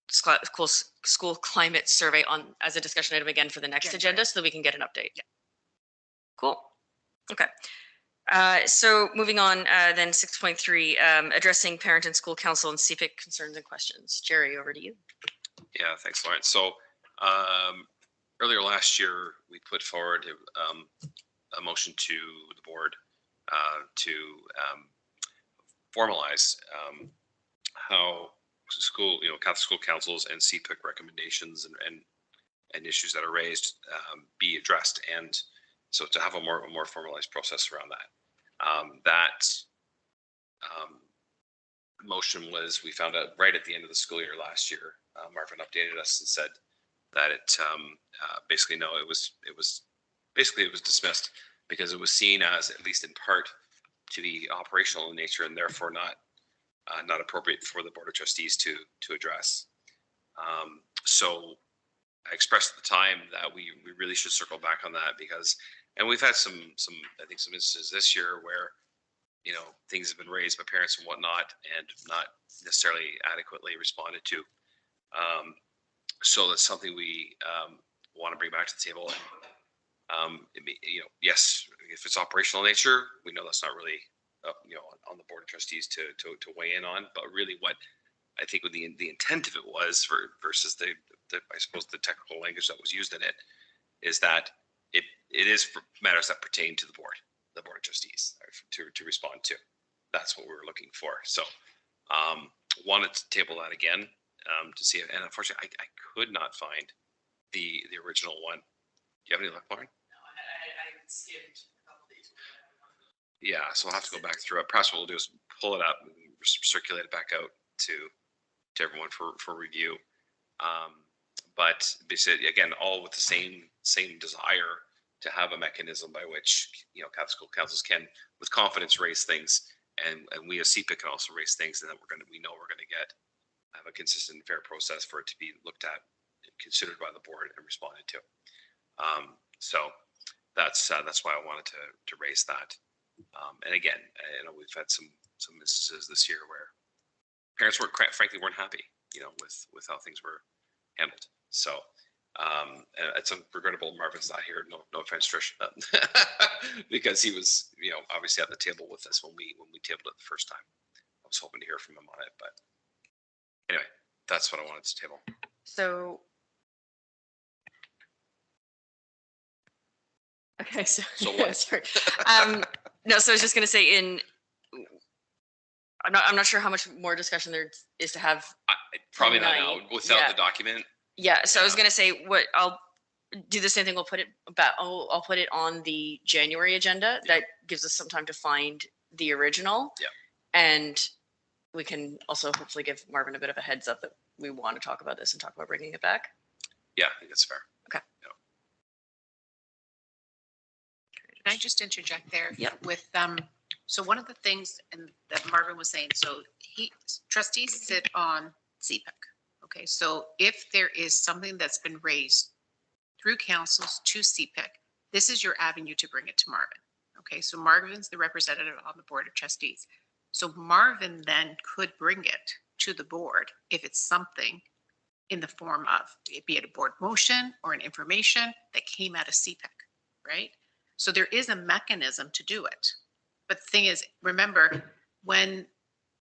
school climate survey on as a discussion item again for the next agenda, so that we can get an update. Yeah. Cool. Okay. So moving on, then 6.3, addressing parent and school council and CPIC concerns and questions. Jerry, over to you. Yeah, thanks, Lawrence. So earlier last year, we put forward a motion to the board to formalize how school, Catholic school councils and CPIC recommendations and issues that are raised be addressed, and so to have a more formalized process around that. Motion was, we found out right at the end of the school year last year. Marvin updated us and said that it basically it was dismissed because it was seen as, at least in part, to be operational in nature and therefore not appropriate for the Board of Trustees to address. So I expressed at the time that we really should circle back on that, because, and we've had some I think some instances this year where things have been raised by parents and whatnot and not necessarily adequately responded to. So that's something we want to bring back to the table. And yes, if it's operational in nature, we know that's not really on the Board of Trustees to weigh in on. But really, what I think the intent of it was versus the I suppose the technical language that was used in it is that it is for matters that pertain to the Board of Trustees to respond to. That's what we were looking for. So wanted to table that again to see it. And unfortunately, I could not find the original one. Do you have any luck, Lauren? No, I skimmed a couple days. Yeah, so we'll have to go back through it. Perhaps what we'll do is pull it up and circulate it back out to everyone for review. But basically, again, all with the same desire to have a mechanism by which Catholic school councils can, with confidence, raise things, and we as CPIC can also raise things, and then we know we're going to have a consistent and fair process for it to be looked at, considered by the board, and responded to. So that's why I wanted to raise that. And again, we've had some instances this year where parents frankly weren't happy, with how things were handled. So it's regrettable Marvin's not here. No offense, Trish, because he was, obviously at the table with us when we tabled it the first time. I was hoping to hear from him on it, but anyway, that's what I wanted to table. So, okay, so what? sorry. No, so I was just going to say I'm not sure how much more discussion there is to have. Probably not now tonight. without the document. Yeah, so I was going to say what I'll do the same thing. I'll put it on the January agenda. That gives us some time to find the original. Yeah. And we can also hopefully give Marvin a bit of a heads up that we want to talk about this and talk about bringing it back. Yeah, I think that's fair. Okay. Yeah. Can I just interject there? Yeah. With, so one of the things that Marvin was saying, so trustees sit on CPIC. Okay, so if there is something that's been raised through councils to CPIC, this is your avenue to bring it to Marvin. Okay, so Marvin's the representative on the board of trustees. So Marvin then could bring it to the board if it's something in the form of, be it a board motion or an information that came out of CPIC, right? So there is a mechanism to do it. But the thing is, remember,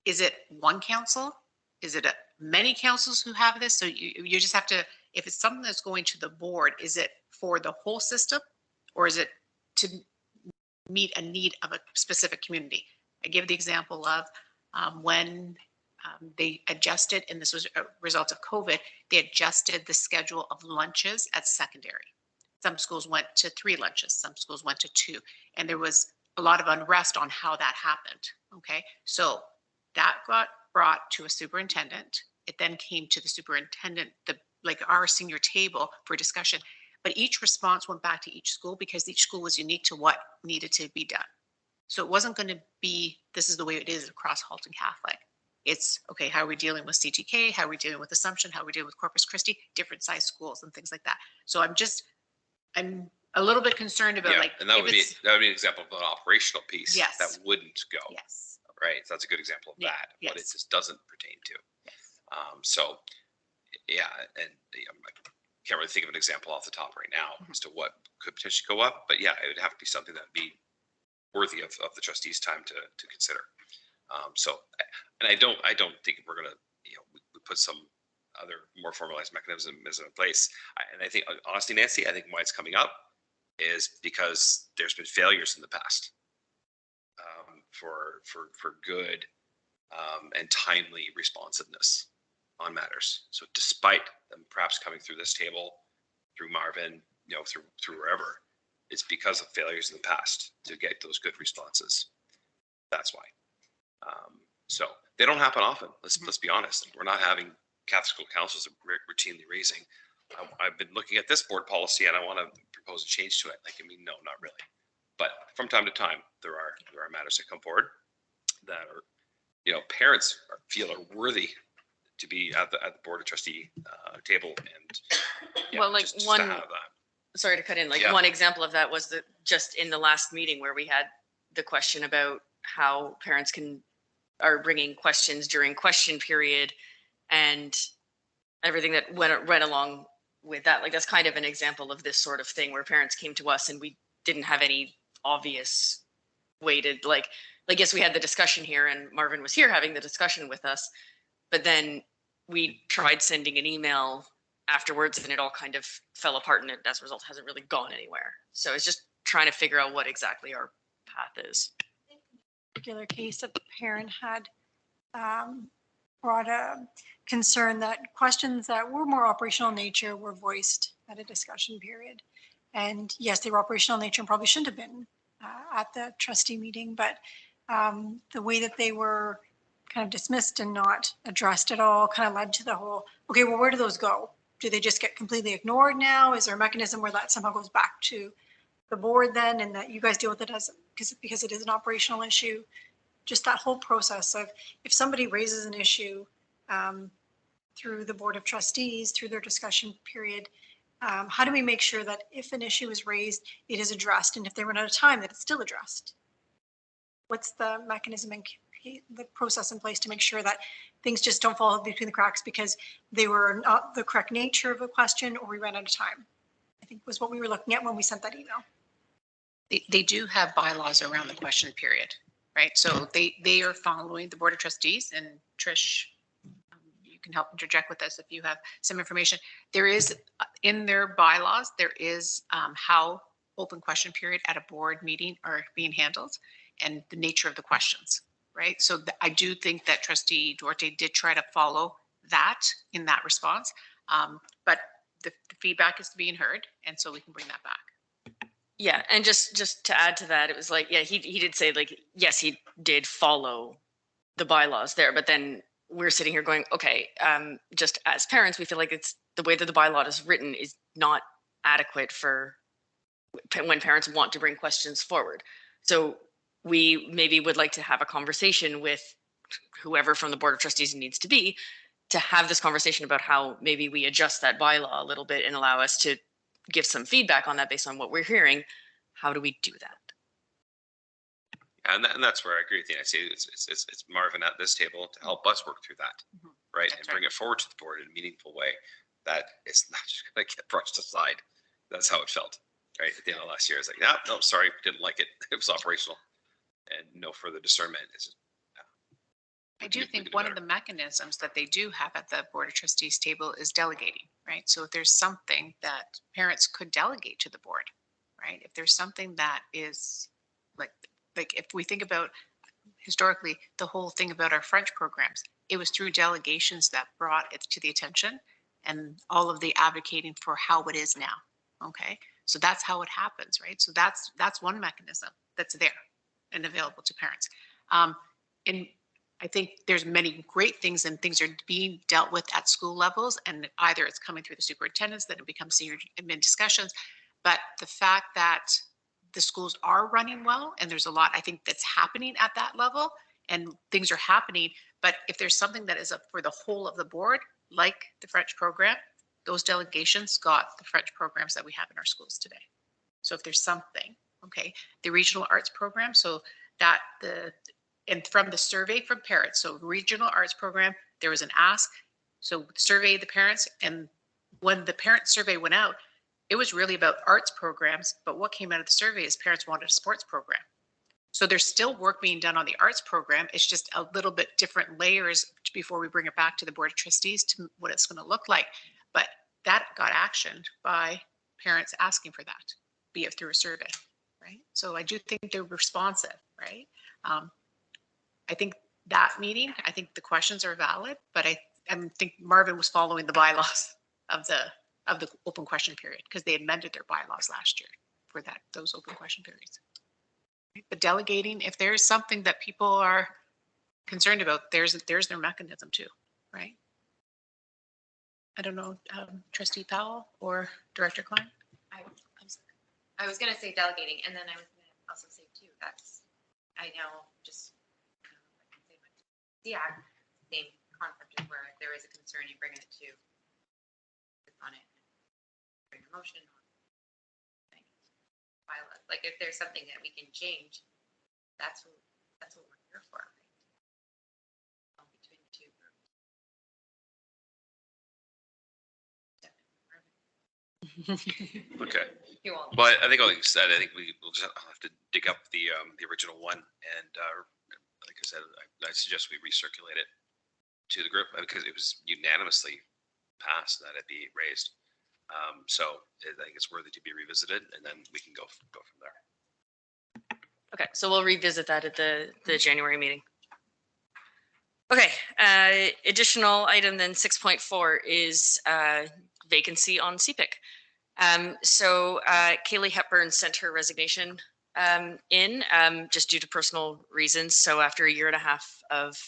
is it one council? Is it many councils who have this? So you just have to, if it's something that's going to the board, is it for the whole system or is it to meet a need of a specific community? I give the example of when they adjusted, and this was a result of COVID, they adjusted the schedule of lunches at secondary. Some schools went to 3 lunches, some schools went to 2, and there was a lot of unrest on how that happened. Okay, so that got brought to a superintendent. It then came to the superintendent, like our senior table for discussion. But each response went back to each school because each school was unique to what needed to be done. So it wasn't going to be, this is the way it is across Halton Catholic. It's, okay, how are we dealing with CTK? How are we dealing with Assumption? How are we dealing with Corpus Christi? Different size schools and things like that. So I'm a little bit concerned about and that would be an example of an operational piece Yes. that wouldn't go. Yes. Right. So that's a good example of that. Yes. What it just doesn't pertain to. Yes. So yeah, and I can't really think of an example off the top right now as to what could potentially go up, but yeah, it would have to be something that would be worthy of the trustees' time to consider. And I don't think we're gonna, we put some other more formalized mechanism in place. And I think honestly, Nancy, I think why it's coming up is because there's been failures in the past for good and timely responsiveness on matters. So despite them perhaps coming through this table, through Marvin, through wherever, it's because of failures in the past to get those good responses. That's why. So they don't happen often. Let's be honest. We're not having Catholic school councils routinely raising. I've been looking at this board policy and I want to propose a change to it. No, not really. But from time to time, there are matters that come forward that are, parents feel are worthy to be at the board of trustee table, and Well, like just one- to have that. Sorry to cut in. Yeah. One example of that was just in the last meeting where we had the question about how parents are bringing questions during question period and everything that went right along with that. Like that's kind of an example of this sort of thing where parents came to us and we didn't have any obvious way to yes, we had the discussion here and Marvin was here having the discussion with us, but then we tried sending an email afterwards and it all kind of fell apart and it, as a result, hasn't really gone anywhere. So it's just trying to figure out what exactly our path is. Particular case that the parent had brought a concern that questions that were more operational in nature were voiced at a discussion period. And yes, they were operational in nature and probably shouldn't have been at the trustee meeting, but the way that they were kind of dismissed and not addressed at all kind of led to the whole, okay, well, where do those go? Do they just get completely ignored now? Is there a mechanism where that somehow goes back to the board then and that you guys deal with it as because it is an operational issue? Just that whole process of if somebody raises an issue through the board of trustees, through their discussion period, how do we make sure that if an issue is raised, it is addressed, and if they run out of time, that it's still addressed? What's the mechanism and the process in place to make sure that things just don't fall between the cracks because they were not the correct nature of a question or we ran out of time? I think was what we were looking at when we sent that email. They do have bylaws around the question period, right? So they are following the Board of Trustees, and Trish, you can help interject with us if you have some information. There is in their bylaws, there is how open question period at a board meeting are being handled and the nature of the questions, right? So I do think that Trustee Duarte did try to follow that in that response, but the feedback is being heard, and so we can bring that back. Yeah, and just to add to that, it was like, yeah, he did say like, yes, he did follow the bylaws there, but then we're sitting here going, okay, just as parents, we feel like it's the way that the bylaw is written is not adequate for when parents want to bring questions forward. So we maybe would like to have a conversation with whoever from the Board of Trustees needs to be to have this conversation about how maybe we adjust that bylaw a little bit and allow us to give some feedback on that based on what we're hearing. How do we do that? And that's where I agree with you. I say it's Marvin at this table to help us work through that, right? That's And bring it forward to the board in a meaningful way that it's not just going to get brushed aside. That's how it felt, right? At the end of last year, it's like, no, sorry, didn't like it. It was operational and no further discernment. It's just, I do think one of the mechanisms that they do have at the Board of Trustees table is delegating, right? So if there's something that parents could delegate to the board, right? If there's something that is like if we think about historically, the whole thing about our French programs, it was through delegations that brought it to the attention and all of the advocating for how it is now. Okay. So that's how it happens, right? So that's one mechanism that's there and available to parents. And I think there's many great things and things are being dealt with at school levels, and either it's coming through the superintendents, then it becomes senior admin discussions. But the fact that the schools are running well and there's a lot, I think, that's happening at that level and things are happening. But if there's something that is up for the whole of the board, like the French program, those delegations got the French programs that we have in our schools today. So if there's something, okay, the regional arts program, so that and from the survey from parents, so regional arts program, there was an ask. So survey the parents, and when the parent survey went out, it was really about arts programs, but what came out of the survey is parents wanted a sports program. So there's still work being done on the arts program. It's just a little bit different layers before we bring it back to the Board of Trustees to what it's going to look like. But that got actioned by parents asking for that, be it through a survey, right? So I do think they're responsive, right? I think that meeting, I think the questions are valid, but I think Marvin was following the bylaws of the open question period because they amended their bylaws last year for those open question periods. But delegating, if there's something that people are concerned about, there's their mechanism too, right? I don't know, Trustee Powell or Director Klein? I was going to say delegating, and then I was going to also say too, I know just same concept is where if there is a concern, you bring it to on it, bring a motion on bylaws. Like if there's something that we can change, that's what we're here for, right? Between the two okay. You won't. But I think, like you said, I think we'll just have to dig up the original one, and like I said, I suggest we recirculate it to the group because it was unanimously passed that it be raised. So I think it's worthy to be revisited, and then we can go from there. Okay, so we'll revisit that at the January meeting. Okay, additional item then 6.4 is vacancy on CPIC. So Kaylee Hepburn sent her resignation in just due to personal reasons. So after a year and a half of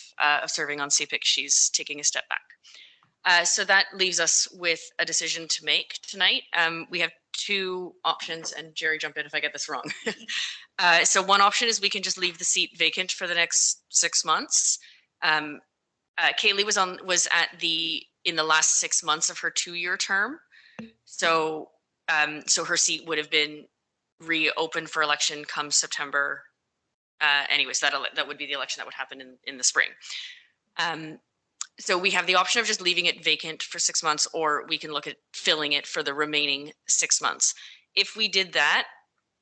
serving on CPIC, she's taking a step back. So that leaves us with a decision to make tonight. We have two options, and Jerry, jump in if I get this wrong. So one option is we can just leave the seat vacant for the next 6 months. Kaylee was in the last 6 months of her 2-year term. So so her seat would have been reopened for election come September. Anyways, that would be the election that would happen in the spring. So we have the option of just leaving it vacant for 6 months, or we can look at filling it for the remaining 6 months. If we did that,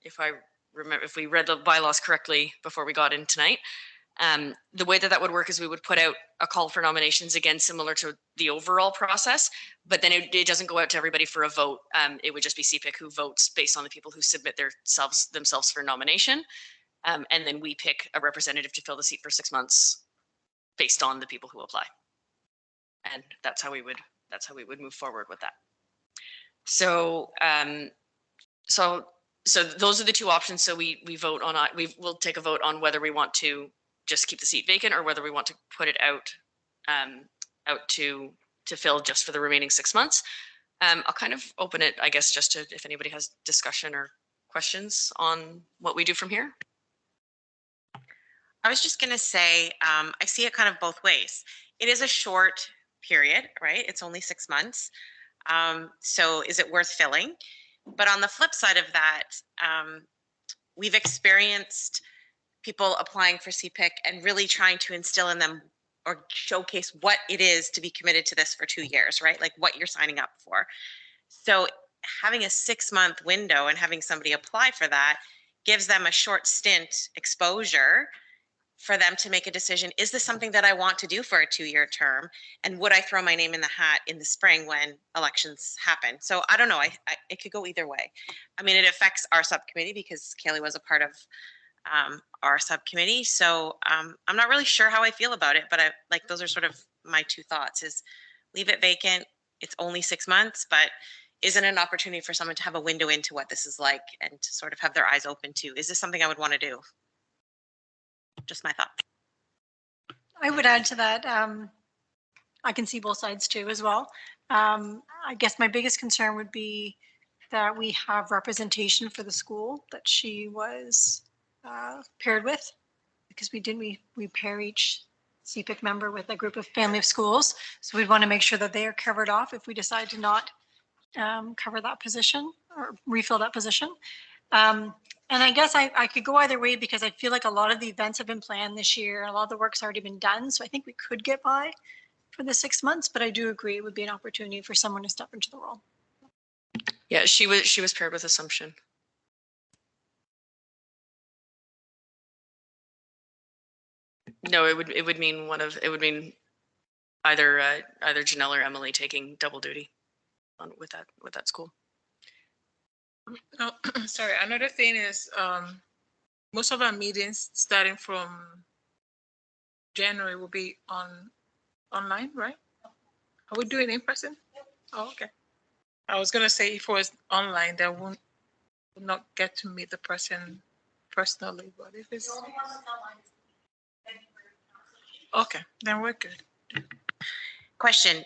if I remember, if we read the bylaws correctly before we got in tonight, the way that would work is we would put out a call for nominations, again, similar to the overall process, but then it doesn't go out to everybody for a vote. It would just be CPIC who votes based on the people who submit themselves for nomination. And then we pick a representative to fill the seat for 6 months based on the people who apply. And that's how we would move forward with that. So so those are the two options. So we vote on, we'll take a vote on whether we want to just keep the seat vacant or whether we want to put it out to fill just for the remaining 6 months. I'll kind of open it, I guess, just to, if anybody has discussion or questions on what we do from here. I was just going to say, I see it kind of both ways. It is a short period, right? It's only 6 months. So is it worth filling? But on the flip side of that, we've experienced people applying for CPIC and really trying to instill in them or showcase what it is to be committed to this for 2 years, right? Like what you're signing up for. So having a 6-month window and having somebody apply for that gives them a short stint exposure for them to make a decision. Is this something that I want to do for a 2-year term? And would I throw my name in the hat in the spring when elections happen? So I don't know, it could go either way. I mean, it affects our subcommittee because Kaylee was a part of our subcommittee. So I'm not really sure how I feel about it, but those are sort of my two thoughts: is leave it vacant. It's only 6 months, but isn't an opportunity for someone to have a window into what this is like and to sort of have their eyes open to, is this something I would want to do? Just my thought. I would add to that, I can see both sides too as well. I guess my biggest concern would be that we have representation for the school that she was paired with, because we pair each CPIC member with a group of family of schools. So we'd want to make sure that they are covered off if we decide to not cover that position or refill that position. And I guess I could go either way, because I feel like a lot of the events have been planned this year. A lot of the work's already been done. So I think we could get by for the 6 months, but I do agree it would be an opportunity for someone to step into the role. Yeah, she was paired with Assumption. No, it would mean either Janelle or Emily taking double duty with that school. Oh, sorry. Another thing is, most of our meetings starting from January will be online, right? Are we doing in person? Oh, okay. I was gonna say if it was online, then would not get to meet the person personally, but if it's okay, then we're good. Question.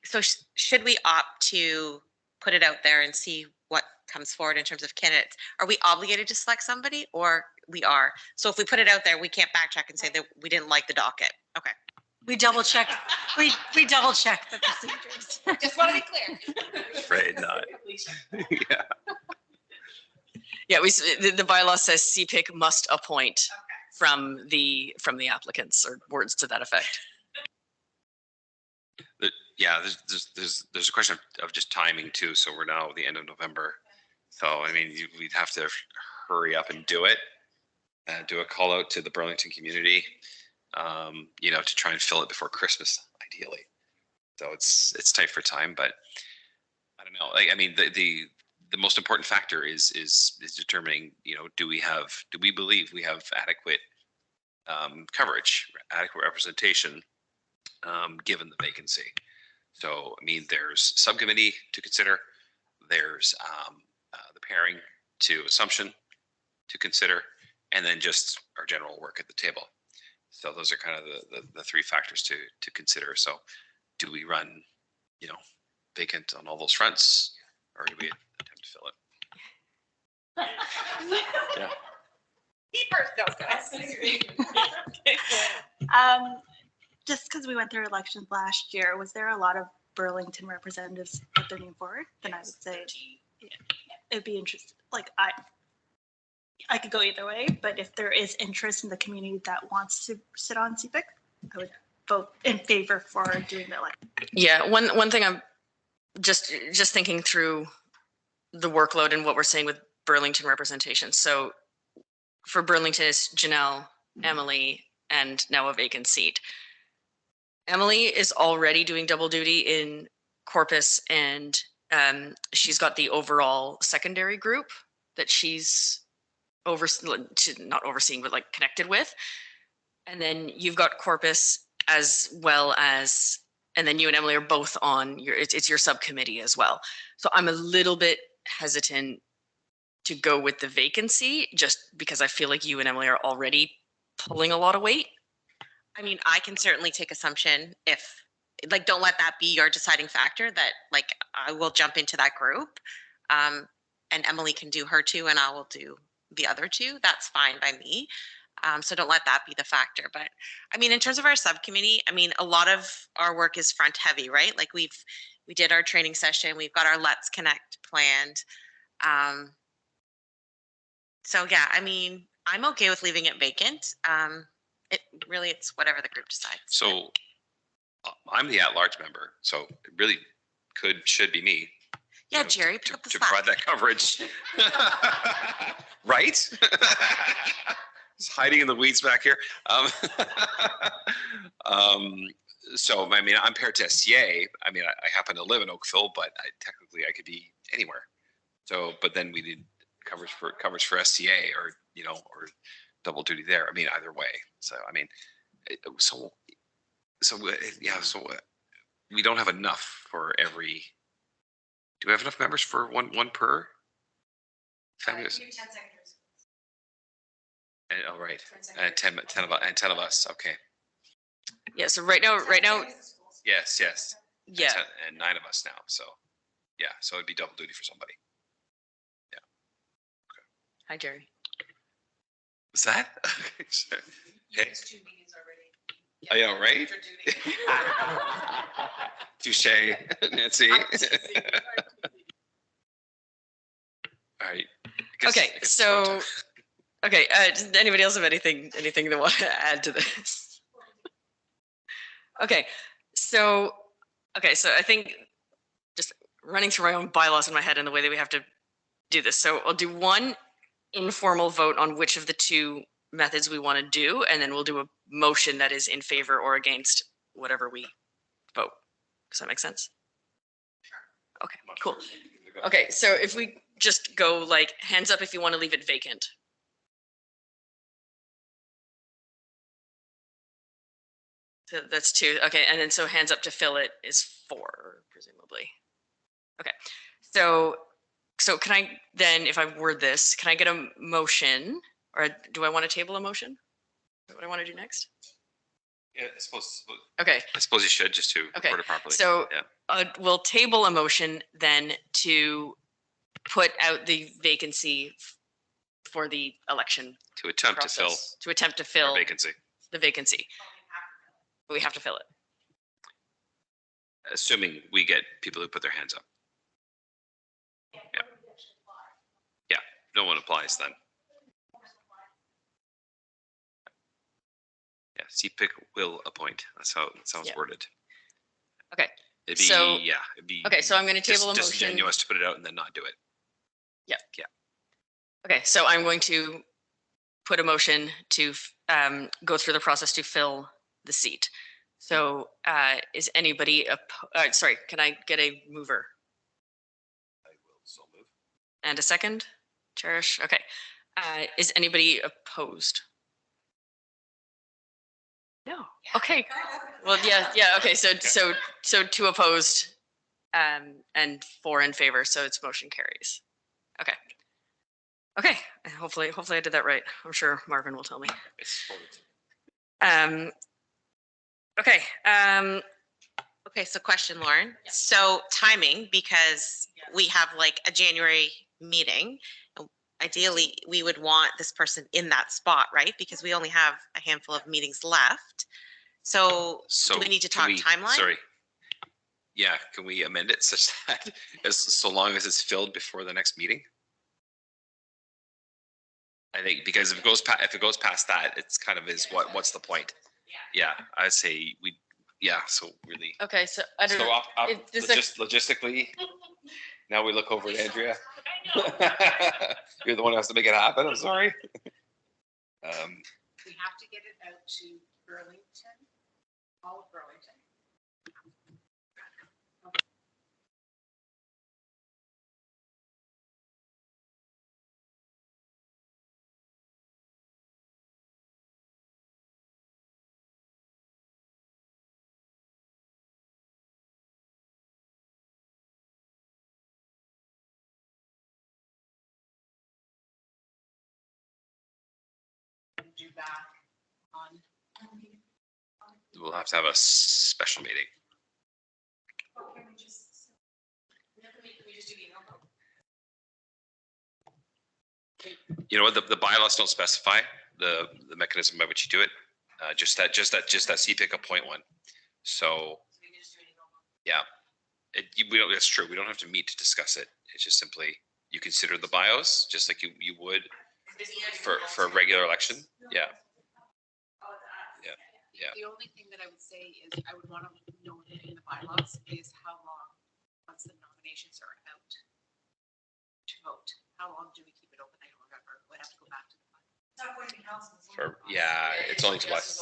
So should we opt to put it out there and see what comes forward in terms of candidates? Are we obligated to select somebody, or we are? So if we put it out there, we can't backtrack and say that we didn't like the docket. Okay. We double check. We double check the procedures. Just want to be clear. Afraid not. Yeah. Yeah, the bylaw says CPIC must appoint from the applicants, or words to that effect. Yeah, there's a question of just timing too. So we're now at the end of November. So I mean, we'd have to hurry up and do it. Do a call out to the Burlington community, to try and fill it before Christmas, ideally. So it's tight for time, but I don't know. I mean, the most important factor is determining, do we believe we have adequate coverage, adequate representation, given the vacancy. So, I mean, there's subcommittee to consider. There's the pairing to Assumption to consider, and then just our general work at the table. So those are kind of the three factors to consider. So do we run, vacant on all those fronts, or do we attempt to fill it? Yeah. Just because we went through elections last year, was there a lot of Burlington representatives put their name forward? Then I would say it'd be interesting. Like I could go either way, but if there is interest in the community that wants to sit on CPIC, vote in favor for doing the election. Yeah, one thing I'm just thinking through the workload and what we're saying with Burlington representation. So for Burlington, it's Janelle, Emily, and now a vacant seat. Emily is already doing double duty in Corpus, and she's got the overall secondary group that she's not overseeing, but like connected with. And then you've got Corpus as well as, and then you and Emily are both on your, it's your subcommittee as well. So I'm a little bit hesitant to go with the vacancy just because I feel like you and Emily are already pulling a lot of weight. I mean, I can certainly take assumption if, like, don't let that be your deciding factor, that like I will jump into that group. And Emily can do her two and I will do the other two. That's fine by me. So don't let that be the factor. But I mean, in terms of our subcommittee, I mean, a lot of our work is front heavy, right? Like we did our training session, we've got our Let's Connect planned. So yeah, I mean, I'm okay with leaving it vacant. It's whatever the group decides. So I'm the at-large member, so it really should be me. Yeah, you know, Jerry, pick up the to slack. provide that coverage. Right? It's hiding in the weeds back here. So, I mean, I'm paired to STA. I mean, I happen to live in Oakville, but technically I could be anywhere. So, but then we need coverage for STA or, you know, or double duty there. I mean, either way. So, I mean, so we don't have enough for every. Do we have enough members for one per family? You 10 seconds. And, oh, right. And 10 of us. Okay. Yeah. So right now. Yes. Yeah. And 9 of us now. So, yeah. So it'd be double duty for somebody. Yeah. Okay. Hi, Jerry. Was that? Okay. Sure. Okay. Two meetings already. I know, right? Touche, Nancy. All right. Okay, so okay. Does anybody else have anything they want to add to this? Okay, so I think just running through my own bylaws in my head and the way that we have to do this. So I'll do one informal vote on which of the two methods we want to do, and then we'll do a motion that is in favor or against whatever we vote. Does that make sense? Okay, cool. Okay, so if we just go like hands up if you want to leave it vacant. So that's 2. Okay, and then so hands up to fill it is 4, presumably. Okay, so can I then, if I word this, can I get a motion, or do I want to table a motion? Is that what I want to do next? Yeah, I suppose. Okay. I suppose you should just to Okay. report it properly. So yeah. We'll table a motion then to put out the vacancy for the election To attempt process, to attempt to to fill fill vacancy, the vacancy. But we have to fill it. assuming we get people who put their hands up. Yeah. Yeah. No one applies then. Yeah. CPIC will appoint. That's how it sounds Yeah. worded. Okay. It'd be, So- yeah. It'd be. Okay, so I'm going to table a motion. Disingenuous to put it out and then not do it. Yeah. Yeah. Okay, so I'm going to put a motion to go through the process to fill the seat. So is anybody, sorry, can I get a mover I will so move. and a second? Cherish, okay. Is anybody opposed? No, okay. Well, yeah, okay, so 2 opposed and 4 in favor, so it's motion carries. Okay. Okay, hopefully I did that right. I'm sure Marvin will tell me. Okay. Okay, so question, Lauren. So timing, because we have like a January meeting. Ideally, we would want this person in that spot, right? Because we only have a handful of meetings left. So do we need to talk timeline? Sorry. Yeah, can we amend it such that so long as it's filled before the next meeting? I think because if it goes past that, it's kind of what's the point? Yeah, I'd say so really. Okay, so I don't So know. logistically, now we look over at Andrea. You're the one who has to make it happen. I'm sorry. We have to get it out to Burlington, all of Burlington. Due back on. We'll have to have a special meeting. You know what? The bylaws don't specify the mechanism by which you do it. Just that CPIC appoint one. So yeah, we don't. That's true. We don't have to meet to discuss it. It's just simply you consider the bios just like you would for a regular election. Yeah. Yeah. The only thing that I would say is I would want to know in the bylaws is how long, once the nominations are out to vote, how long do we keep it open? I don't remember. We'd have to go back to the bylaws. It's only to us.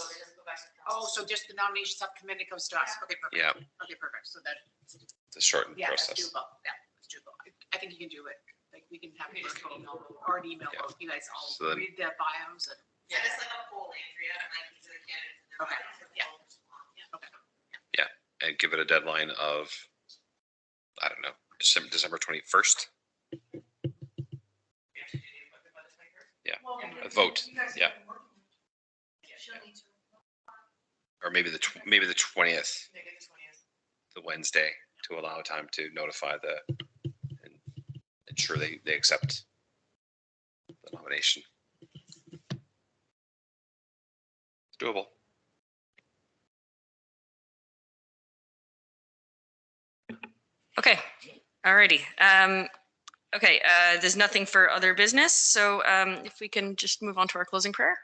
Oh, so just the nomination subcommittee goes to us. Okay, perfect. Yeah. Okay, perfect. So that. It's a shortened That's process. doable. Yeah, that's doable. I think you can do it. Like we can have a virtual or an email vote. You guys all So then- read the bios and. Yeah, it's like a poll, Andrea, like these are the candidates. and their Okay, bios, and yeah. they'll respond. Okay. And give it a deadline of, I don't know, December 21st. Yeah, a vote. Yeah. Or maybe the 20th, Maybe the 20th. the Wednesday, to allow time to notify and ensure they accept the nomination. It's doable. Okay, alrighty. Okay, there's nothing for other business, so if we can just move on to our closing prayer.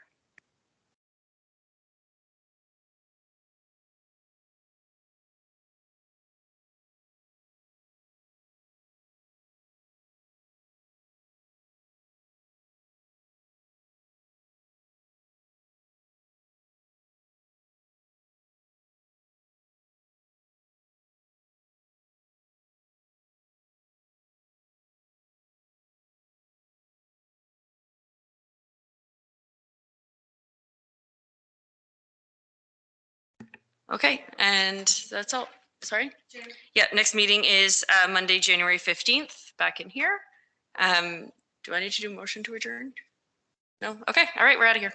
Okay, and that's all. Sorry? Yeah, next meeting is Monday, January 15th, back in here. Do I need to do a motion to adjourn? No? Okay, all right, we're out of here.